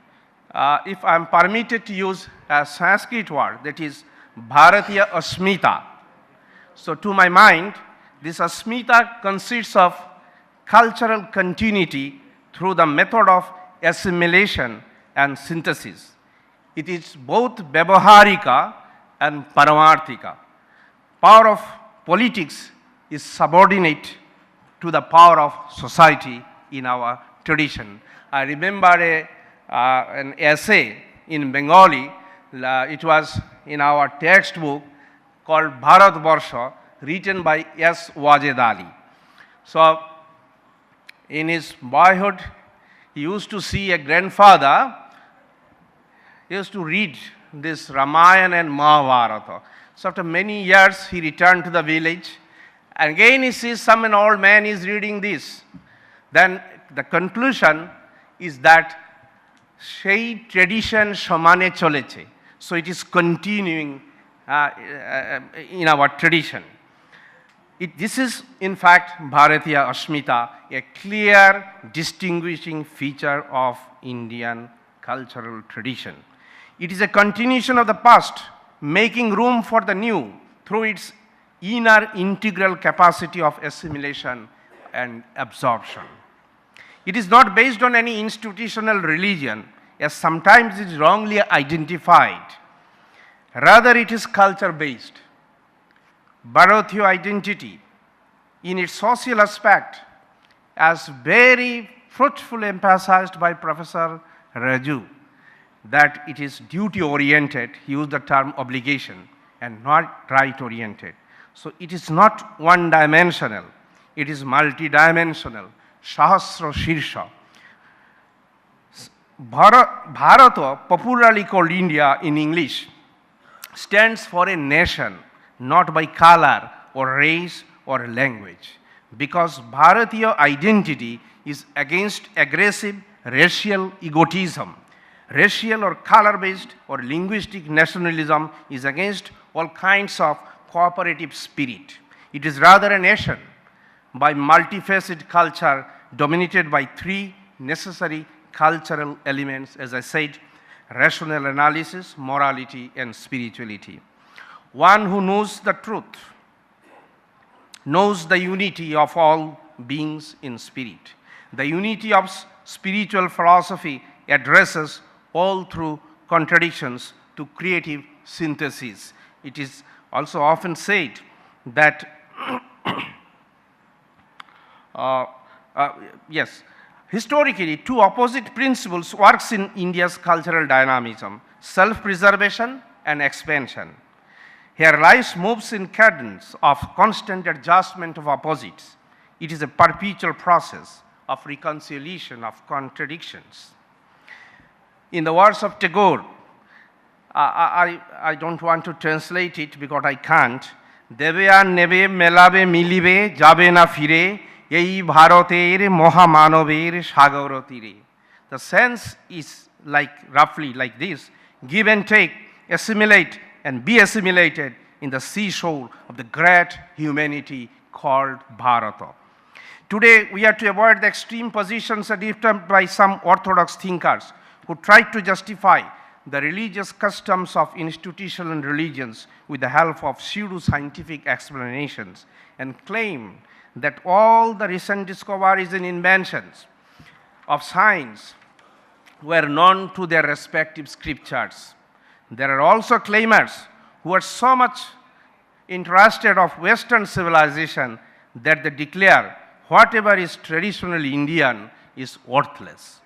if I am permitted to use a Sanskrit word, that is Bharatiya Asmita. So, to my mind, this Asmita consists of cultural continuity through the method of assimilation and synthesis. It is both Vyavaharika and Paramarthika. Power of politics is subordinate to the power of society in our tradition. I remember an essay in Bengali, it was in our textbook called Bharat Varsha, written by S. Wajed Ali. So, in his boyhood, he used to see a grandfather, he used to read this Ramayana and Mahabharata. So, after many years, he returned to the village, and again he sees some an old man is reading this. Then the conclusion is that সেই tradition সমানে চলেছে. So it is continuing in our tradition. This is in fact Bharatiya Asmita, a clear distinguishing feature of Indian cultural tradition. It is a continuation of the past, making room for the new through its inner integral capacity of assimilation and absorption. It is not based on any institutional religion, as sometimes it is wrongly identified. Rather, it is culture-based. Bharatiya identity, in its social aspect, as very fruitfully emphasized by Professor Raju, that it is duty-oriented, he used the term obligation, and not right-oriented. So it is not one-dimensional, it is multidimensional. Sahasra Shirsha. Bharata, popularly called India in English, stands for a nation, not by color or race or language. because Bharatiya identity is against aggressive racial egotism. Racial or color-based or linguistic nationalism is against all kinds of cooperative spirit. It is rather a nation by multifaceted culture dominated by three necessary cultural elements, as I said: rational analysis, morality, and spirituality. One who knows the truth knows the unity of all beings in spirit. The unity of spiritual philosophy addresses all through contradictions to creative synthesis. It is also often said that yes, historically, two opposite principles works in India's cultural dynamism: self-preservation and expansion. Here life moves in cadence of constant adjustment of opposites. It is a perpetual process of reconciliation of contradictions. In the words of Tagore, I don't want to translate it because I can't. Debe ar nebe melabe milibe jabe na fire ei bharoter mohamanober sagor tire. The sense is like roughly like this: give and take, assimilate and be assimilated in the seashore of the great humanity called Bharata. Today, we have to avoid the extreme positions adopted by some orthodox thinkers who try to justify the religious customs of institutional religions with the help of pseudo-scientific explanations and claim that all the recent discoveries and inventions of science were known to their respective scriptures. There are also claimers who are so much interested of Western civilization that they declare whatever is traditionally Indian is worthless.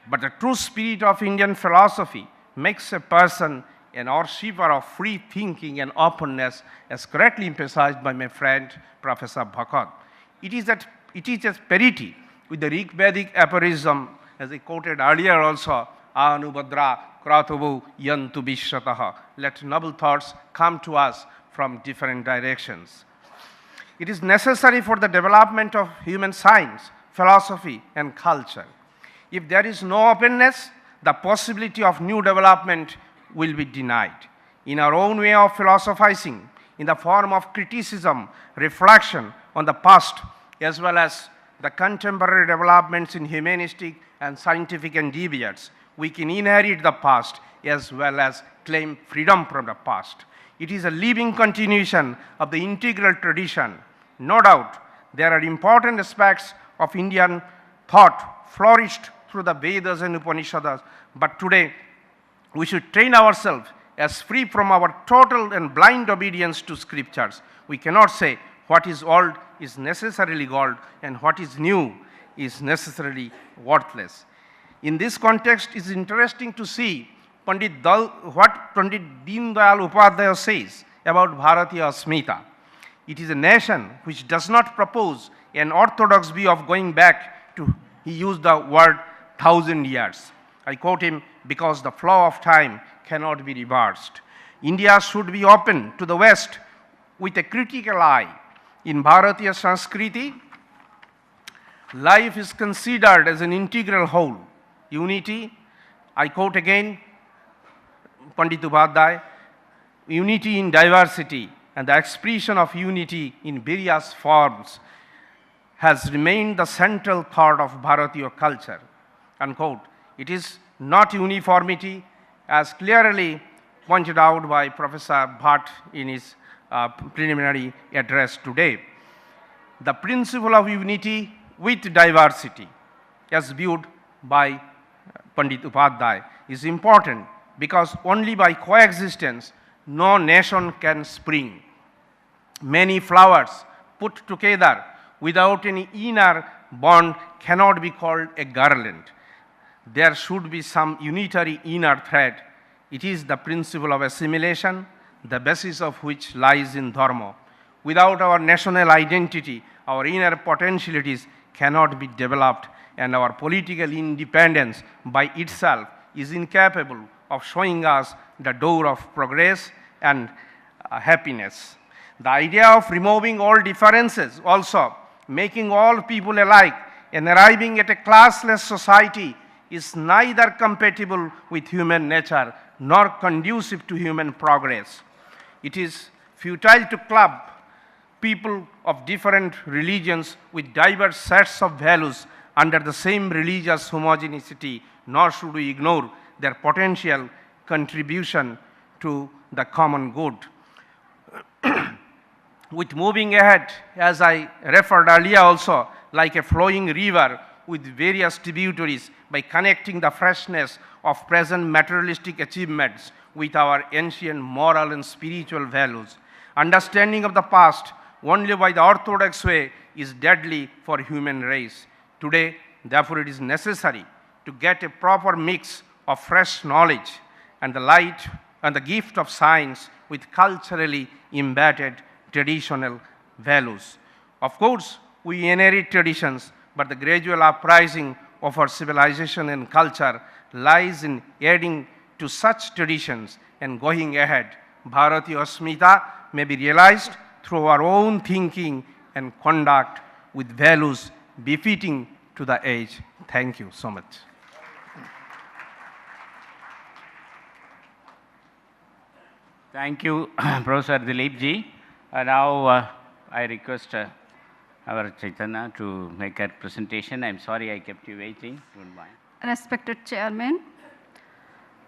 But the true spirit of Indian philosophy makes a person an worshipper of free thinking and openness, as correctly emphasized by my friend Professor Bhagat. It is at parity with the Rig Vedic aphorism, as I quoted earlier also: Anubhadra kratavu yantu vishrataha. Let noble thoughts come to us from different directions. It is necessary for the development of human science, philosophy, and culture. If there is no openness, the possibility of new development will be denied. In our own way of philosophizing, in the form of criticism, reflection on the past, as well as the contemporary developments in humanistic and scientific endeavors, we can inherit the past as well as claim freedom from the past. It is a living continuation of the integral tradition. No doubt, there are important aspects of Indian thought flourished through the Vedas and Upanishads, but today we should train ourselves as free from our total and blind obedience to scriptures. We cannot say what is old is necessarily gold and what is new is necessarily worthless. In this context, it is interesting to see what Pandit Deen Dayal Upadhyaya says about Bharatiya Asmita. It is a nation which does not propose an orthodox view of going back to, he used the word, 1,000 years. I quote him, because the flow of time cannot be reversed. India should be open to the West with a critical eye. In Bharatiya Sanskriti, life is considered as an integral whole. Unity, I quote again Pandit Upadhyaya, unity in diversity and the expression of unity in various forms has remained the central thought of Bharatiya culture, unquote. It is not uniformity, as clearly pointed out by Professor Bhatt in his preliminary address today. The principle of unity with diversity, as viewed by Pandit Upadhyaya, is important because only by coexistence no nation can spring. Many flowers put together without any inner bond cannot be called a garland. There should be some unitary inner thread. It is the principle of assimilation, the basis of which lies in Dharma. Without our national identity, our inner potentialities cannot be developed, and our political independence by itself is incapable of showing us the door of progress and happiness. The idea of removing all differences also making all people alike and arriving at a classless society is neither compatible with human nature nor conducive to human progress. It is futile to club people of different religions with diverse sets of values under the same religious homogeneity, nor should we ignore their potential contribution to the common good. With moving ahead, as I referred earlier also, like a flowing river with various tributaries, by connecting the freshness of present materialistic achievements with our ancient moral and spiritual values. Understanding of the past only by the orthodox way is deadly for human race. Today, therefore, it is necessary to get a proper mix of fresh knowledge and the light and the gift of science with culturally embedded traditional values. Of course, we inherit traditions, but the gradual uprising of our civilization and culture lies in adding to such traditions and going ahead. Bharatiya Asmita may be realized through our own thinking and conduct with values befitting to the age. Thank you so much. Thank you, Professor Dilip ji. Now I request our Chaitanya to make a presentation. I'm sorry I kept you waiting. Don't mind. Respected Chairman,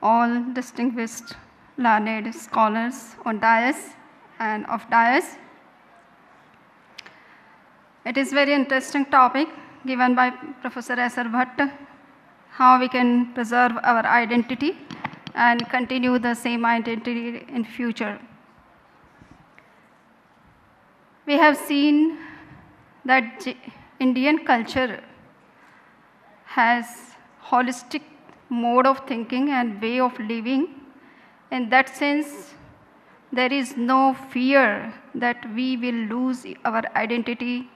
all distinguished learned scholars on dais and off dais. It is very interesting topic given by Professor S.R. Bhatt, how we can preserve our identity and continue the same identity in future. We have seen that Indian culture has holistic mode of thinking and way of living. In that sense, there is no fear that we will lose our identity,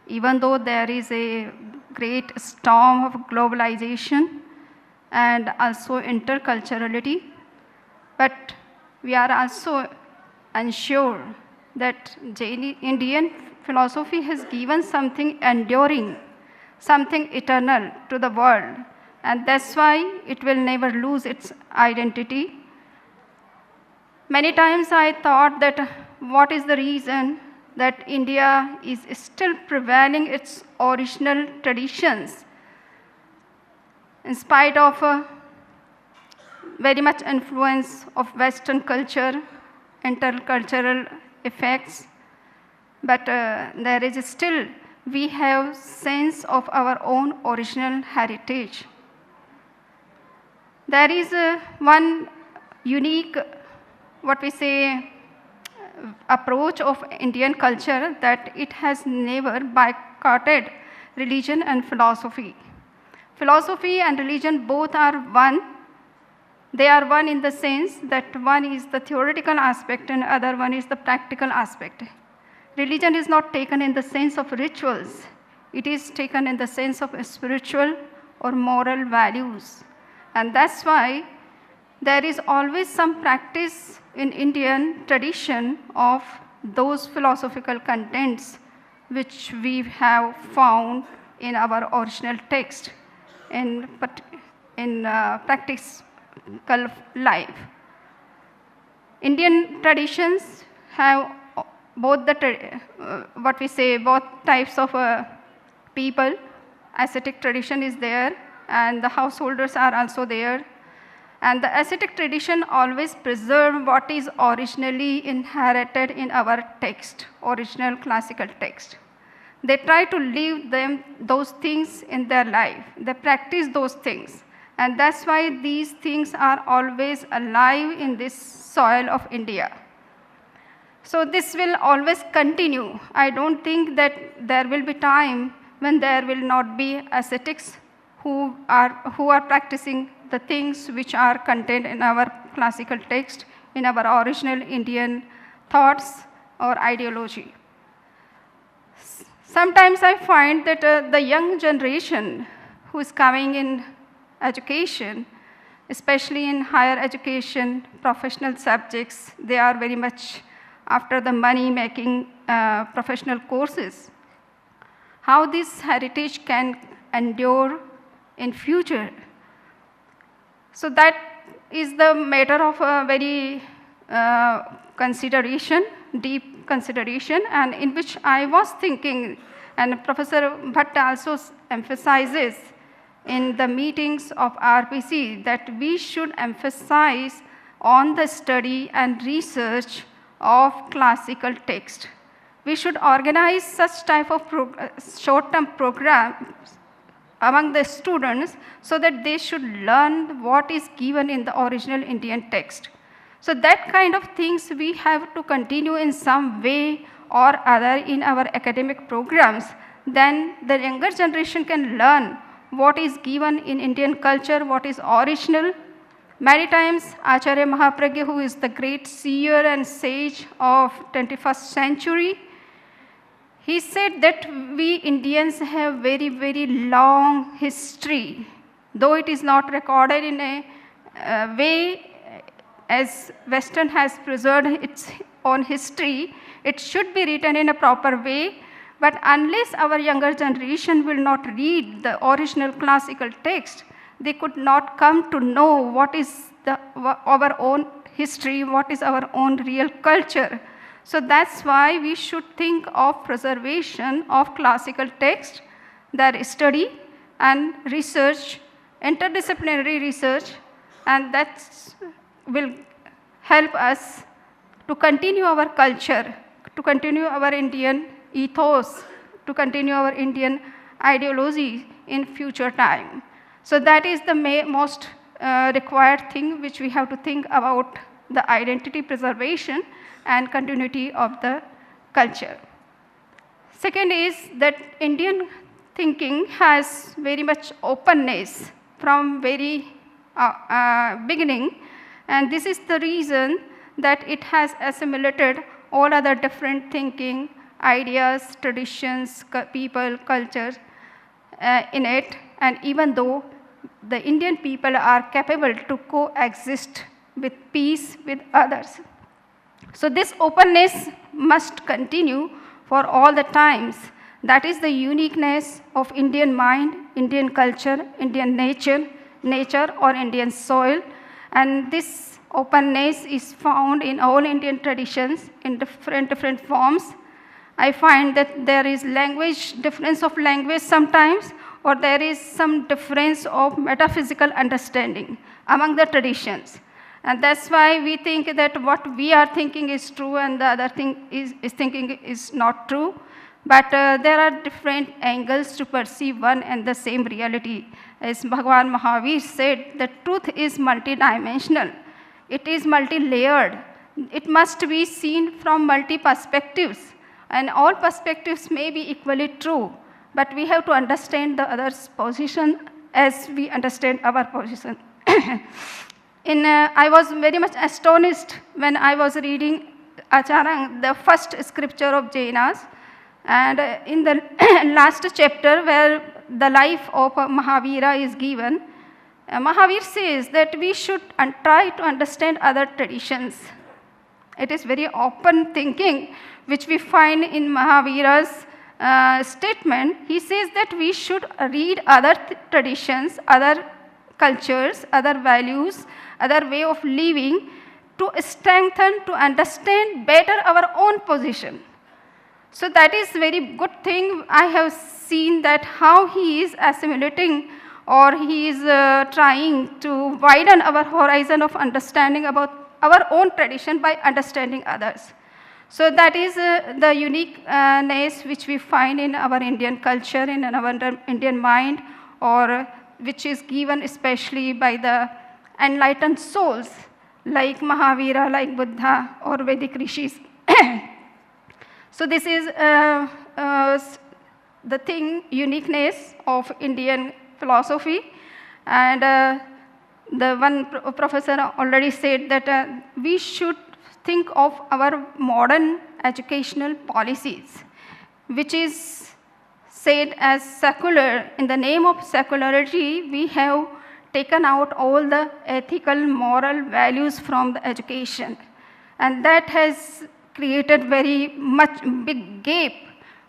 even though there is a great storm of globalization and also interculturality. But we are also unsure that Indian philosophy has given something enduring, something eternal to the world, and that's why it will never lose its identity. Many times I thought that what is the reason that India is still prevailing its original traditions in spite of very much influence of Western culture, intercultural effects, but there is still, we have sense of our own original heritage. There is one unique, what we say, approach of Indian culture, that it has never boycotted religion and philosophy. Philosophy and religion both are one. They are one in the sense that one is the theoretical aspect and other one is the practical aspect. Religion is not taken in the sense of rituals. It is taken in the sense of spiritual or moral values. And that's why there is always some practice in Indian tradition of those philosophical contents which we have found in our original text in practical life. Indian traditions have both the what we say, both types of people. Ascetic tradition is there and the householders are also there. And the ascetic tradition always preserve what is originally inherited in our text, original classical text. They try to live those things in their life. They practice those things. And that's why these things are always alive in this soil of India. So this will always continue. I don't think that there will be time when there will not be ascetics who are practicing the things which are contained in our classical text, in our original Indian thoughts or ideology. Sometimes I find that the young generation who is coming in education, especially in higher education, professional subjects, they are very much after the money-making professional courses. how this heritage can endure in future. So that is the matter of a very consideration, deep consideration, and in which I was thinking, and Professor Bhatt also emphasizes in the meetings of RPC that we should emphasize on the study and research of classical text. We should organize such type of short-term programs among the students so that they should learn what is given in the original Indian text. So that kind of things we have to continue in some way or other in our academic programs. Then the younger generation can learn what is given in Indian culture, what is original. Many times Acharya Mahapragya, who is the great seer and sage of 21st century, he said that we Indians have very, very long history. Though it is not recorded in a way as Western has preserved its own history, it should be written in a proper way. But unless our younger generation will not read the original classical text, they could not come to know what is our own history, what is our own real culture. So that's why we should think of preservation of classical text, their study and research, interdisciplinary research, and that will help us to continue our culture, to continue our Indian ethos, to continue our Indian ideology in future time. So that is the most required thing which we have to think about the identity preservation and continuity of the culture. Second is that Indian thinking has very much openness from very beginning, and this is the reason that it has assimilated all other different thinking, ideas, traditions, people, culture in it, and even though the Indian people are capable to coexist with peace with others. So this openness must continue for all the times. That is the uniqueness of Indian mind, Indian culture, Indian nature or Indian soil. And this openness is found in all Indian traditions in different forms. I find that there is difference of language sometimes, or there is some difference of metaphysical understanding among the traditions. And that's why we think that what we are thinking is true and the other thing is thinking is not true. But there are different angles to perceive one and the same reality. As Bhagavan Mahavir said, the truth is multidimensional. It is multi-layered. It must be seen from multi-perspectives. And all perspectives may be equally true. But we have to understand the other's position as we understand our position. I was very much astonished when I was reading Acharang, the first scripture of Jainas, and in the last chapter where the life of Mahavira is given, Mahavir says that we should try to understand other traditions. It is very open thinking which we find in Mahavira's statement. He says that we should read other traditions, other cultures, other values, other way of living to strengthen, to understand better our own position. So that is very good thing. I have seen that how he is assimilating or he is trying to widen our horizon of understanding about our own tradition by understanding others. So that is the uniqueness which we find in our Indian culture, in our Indian mind, or which is given especially by the enlightened souls like Mahavira, like Buddha, or Vedic rishis. So this is the thing, uniqueness of Indian philosophy. And the one professor already said that we should think of our modern educational policies, which is said as secular. In the name of secularity, we have taken out all the ethical, moral values from the education. And that has created very much big gap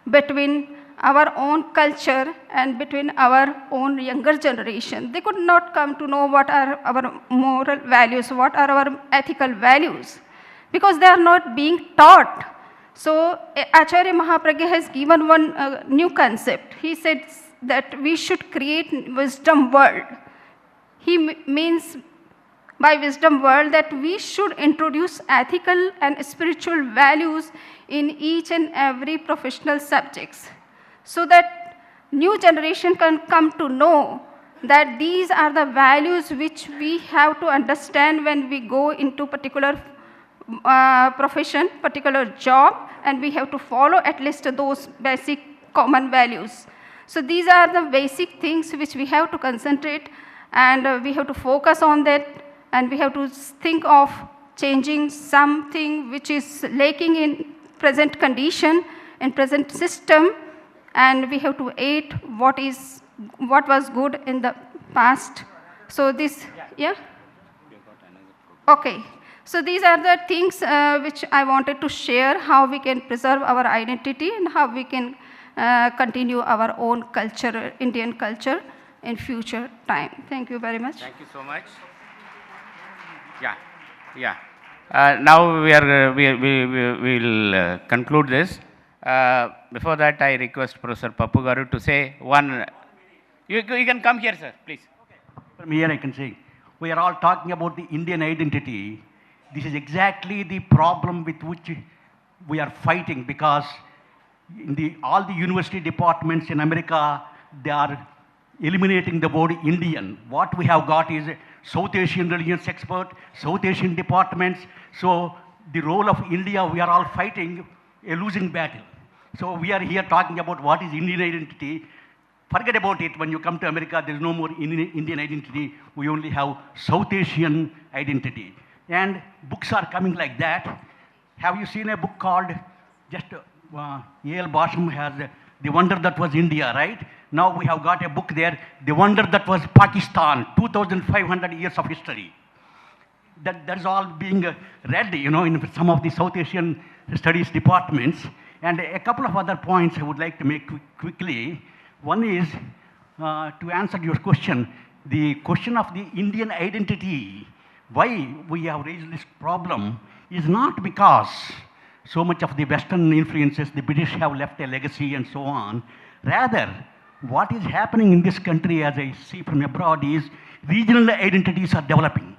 between our own culture and between our own younger generation. They could not come to know what are our moral values, what are our ethical values, because they are not being taught. So Acharya Mahapragya has given one new concept. He said that we should create wisdom world. He means by wisdom world that we should introduce ethical and spiritual values in each and every professional subjects, so that new generation can come to know that these are the values which we have to understand when we go into particular profession, particular job, and we have to follow at least those basic common values. So these are the basic things which we have to concentrate, and we have to focus on that, and we have to think of changing something which is lacking in present condition, in present system, and we have to aid what was good in the past. So this, yeah? Okay. So these are the things which I wanted to share, how we can preserve our identity and how we can continue our own culture, Indian culture in future time. Thank you very much. Thank you so much. Yeah. Now we will conclude this. Before that, I request Professor Pappu Garu to say one. You can come here, sir, please. From here I can say, we are all talking about the Indian identity. This is exactly the problem with which we are fighting, because in all the university departments in America, they are eliminating the word Indian. What we have got is South Asian religions expert, South Asian departments. So the role of India, we are all fighting a losing battle. So we are here talking about what is Indian identity. Forget about it. When you come to America, there is no more Indian identity. We only have South Asian identity. And books are coming like that. Have you seen a book called, just A.L. Basham has The Wonder That Was India, right? Now we have got a book there, The Wonder That Was Pakistan, 2,500 years of history. That's all being read, in some of the South Asian studies departments. And a couple of other points I would like to make quickly. One is, to answer your question, the question of the Indian identity, why we have raised this problem is not because so much of the Western influences, the British have left a legacy and so on. Rather, what is happening in this country, as I see from abroad, is regional identities are developing.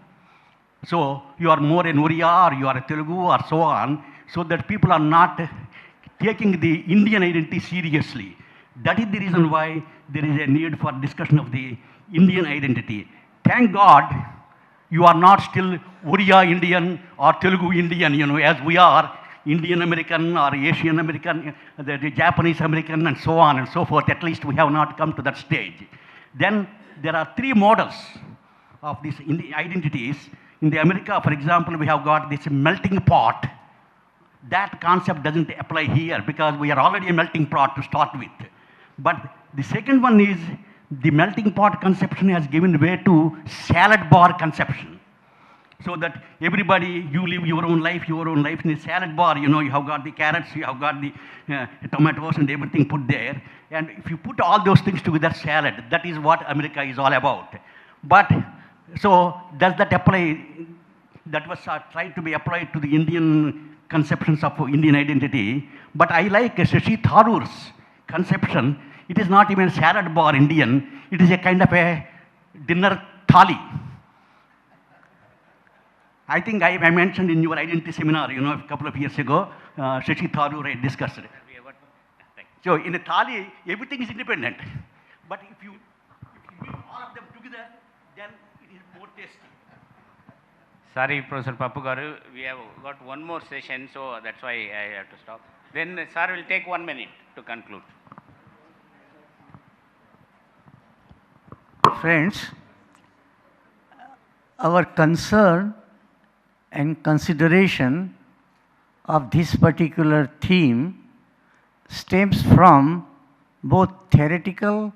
So you are more an Oriya, or you are a Telugu, or so on, so that people are not taking the Indian identity seriously. That is the reason why there is a need for discussion of the Indian identity. Thank God you are not still Oriya Indian or Telugu Indian, as we are Indian American or Asian American, the Japanese American, and so on and so forth. At least we have not come to that stage. Then there are three models of these identities. In the America, for example, we have got this melting pot. That concept doesn't apply here because we are already a melting pot to start with. But the second one is the melting pot conception has given way to salad bar conception. So that everybody, you live your own life in a salad bar, you have got the carrots, you have got the tomatoes and everything put there. And if you put all those things together, salad, that is what America is all about. But, so does that apply? That was tried to be applied to the Indian conceptions of Indian identity. But I like Shashi Tharoor's conception. It is not even salad bar Indian, it is a kind of a dinner thali. I think I mentioned in your identity seminar, a couple of years ago, Shashi Tharoor had discussed it. So in a thali, everything is independent. But if you mix all of them together, then it is more tasty. Sorry, Professor Pappu Garu, we have got one more session, so that's why I have to stop. Then sir will take 1 minute to conclude. Friends, our concern and consideration of this particular theme stems from both theoretical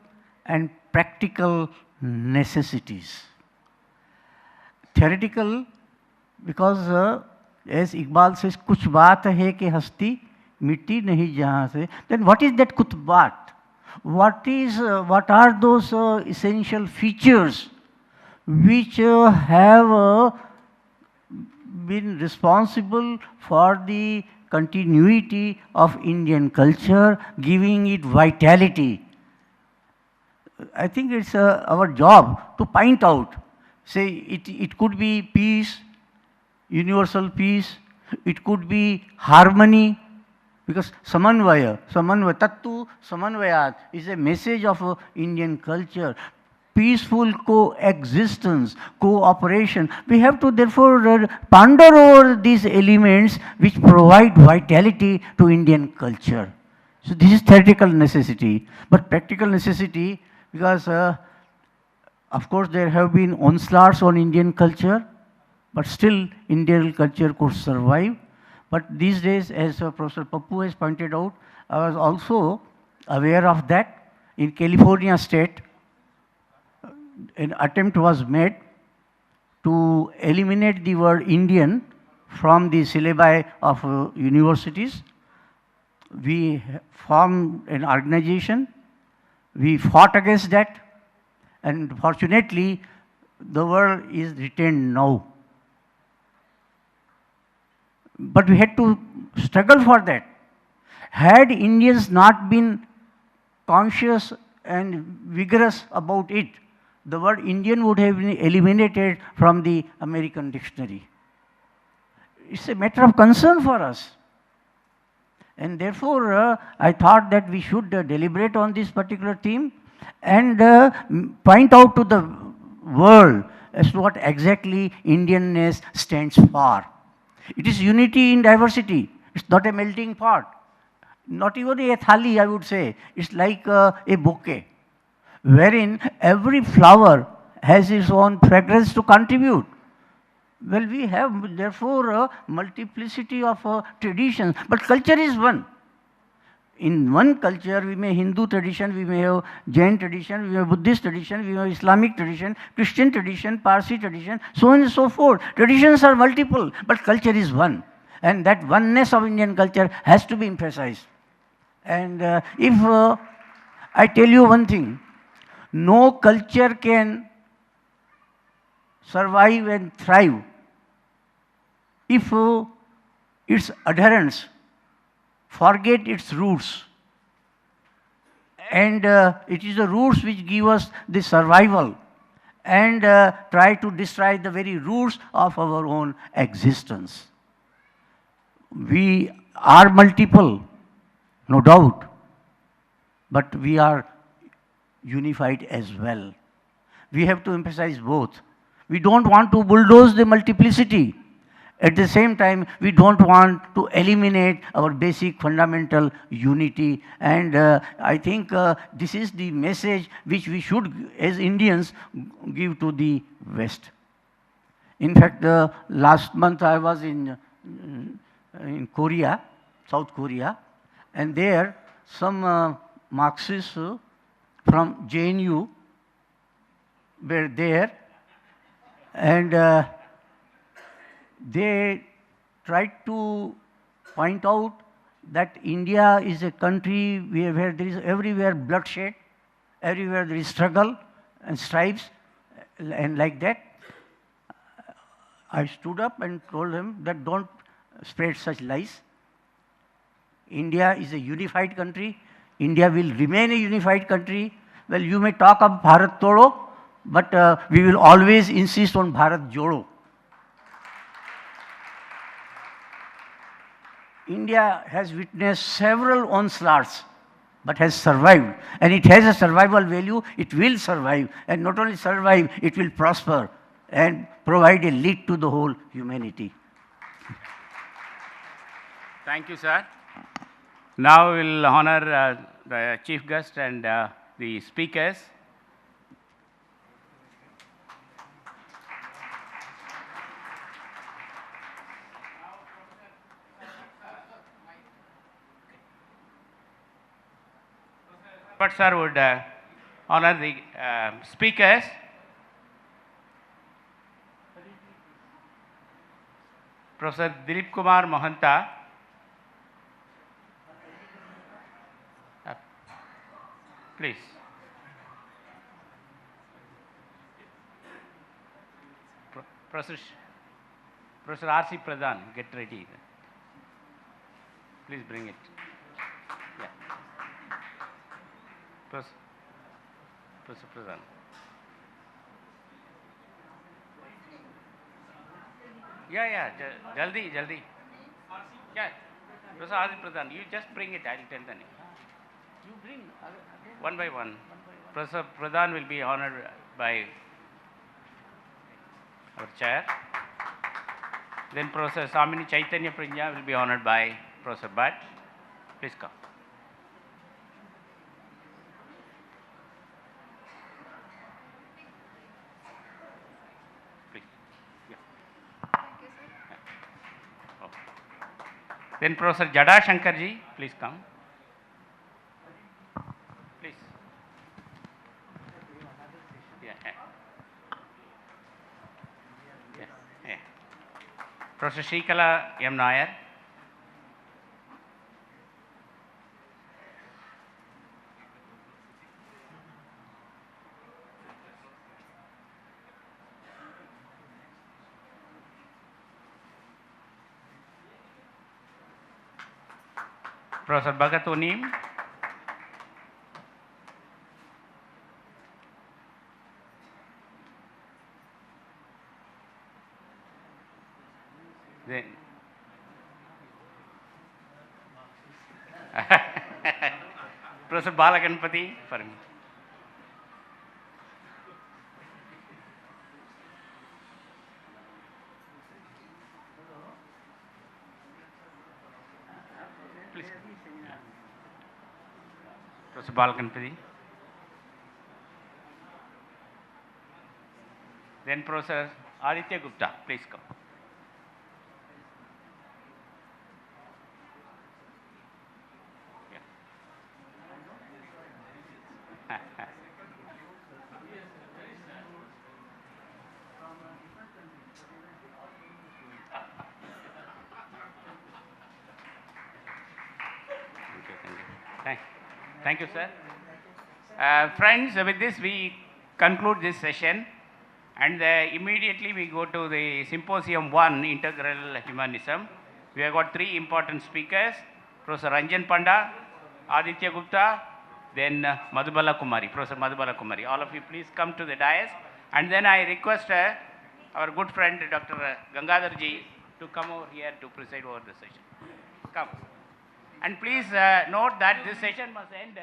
and practical necessities. Theoretical because as Iqbal says, कुछ बात है कि हस्ती मिट्टी नहीं जहाँ से, then what is that कुछ बात? what are those essential features which have been responsible for the continuity of Indian culture, giving it vitality. I think it's our job to point out. Say, it could be peace, universal peace, it could be harmony, because samanvaya, tattu samanvayat is a message of Indian culture. Peaceful coexistence, cooperation. We have to therefore ponder over these elements which provide vitality to Indian culture. So this is theoretical necessity, but practical necessity, because of course there have been onslaughts on Indian culture, but still Indian culture could survive. But these days, as Professor Pappu has pointed out, I was also aware of that. In California state, an attempt was made to eliminate the word Indian from the syllabi of universities. We formed an organization, we fought against that, and fortunately the word is retained now. But we had to struggle for that. Had Indians not been conscious and vigorous about it, the word Indian would have been eliminated from the American dictionary. It's a matter of concern for us. And therefore, I thought that we should deliberate on this particular theme and point out to the world as to what exactly Indianness stands for. It is unity in diversity. It's not a melting pot. Not even a thali, I would say. It's like a bouquet, wherein every flower has its own fragrance to contribute. Well, we have therefore a multiplicity of traditions, but culture is one. In one culture, we may Hindu tradition, we may have Jain tradition, we have Buddhist tradition, we have Islamic tradition, Christian tradition, Parsi tradition, so on and so forth. Traditions are multiple, but culture is one. And that oneness of Indian culture has to be emphasized. And if I tell you one thing, no culture can survive and thrive if its adherents forget its roots. And it is the roots which give us the survival and try to destroy the very roots of our own existence. We are multiple, no doubt, but we are unified as well. We have to emphasize both. We don't want to bulldoze the multiplicity. At the same time, we don't want to eliminate our basic fundamental unity. And I think this is the message which we should, as Indians, give to the West. In fact, last month I was in Korea, South Korea, and there some Marxists from JNU were there, and they tried to point out that India is a country where there is everywhere bloodshed, everywhere there is struggle and stripes, and like that. I stood up and told them that don't spread such lies. India is a unified country. India will remain a unified country. Well, you may talk of Bharat Todo, but we will always insist on Bharat Jodo. India has witnessed several onslaughts, but has survived. And it has a survival value. It will survive. And not only survive, it will prosper and provide a lead to the whole humanity. Thank you, sir. Now we will honor the chief guest and the speakers. But sir would honor the speakers. Professor Dilip Kumar Mohanta, Please. Professor R.C. Pradhan, get ready. Please bring it. Yeah. Professor Pradhan. Yeah, jaldi. Yeah, Professor R.C. Pradhan, you just bring it, I will tell the name. You bring one by one. Professor Pradhan will be honored by our chair. Then Professor Samini Chaitanya Prajna will be honored by Professor Bhatt. Please come. Please. Yeah. Oh. Then Professor Jada Shankarji, please come. Please. Yeah. Professor Srikala M. Nair. Professor Bhagat Onim. Then Professor Balaganpati for me. Please. Professor Balaganpati. Then Professor Aditya Gupta, please come. Thank you, sir. Friends, with this we conclude this session, and immediately we go to the Symposium 1, Integral Humanism. We have got three important speakers, Professor Ranjan Panda, Aditya Gupta, then Madhubala Kumari, Professor Madhubala Kumari. All of you please come to the dais, and then I request our good friend Dr. Gangadharji to come over here to preside over the session. Come. And please note that this session must end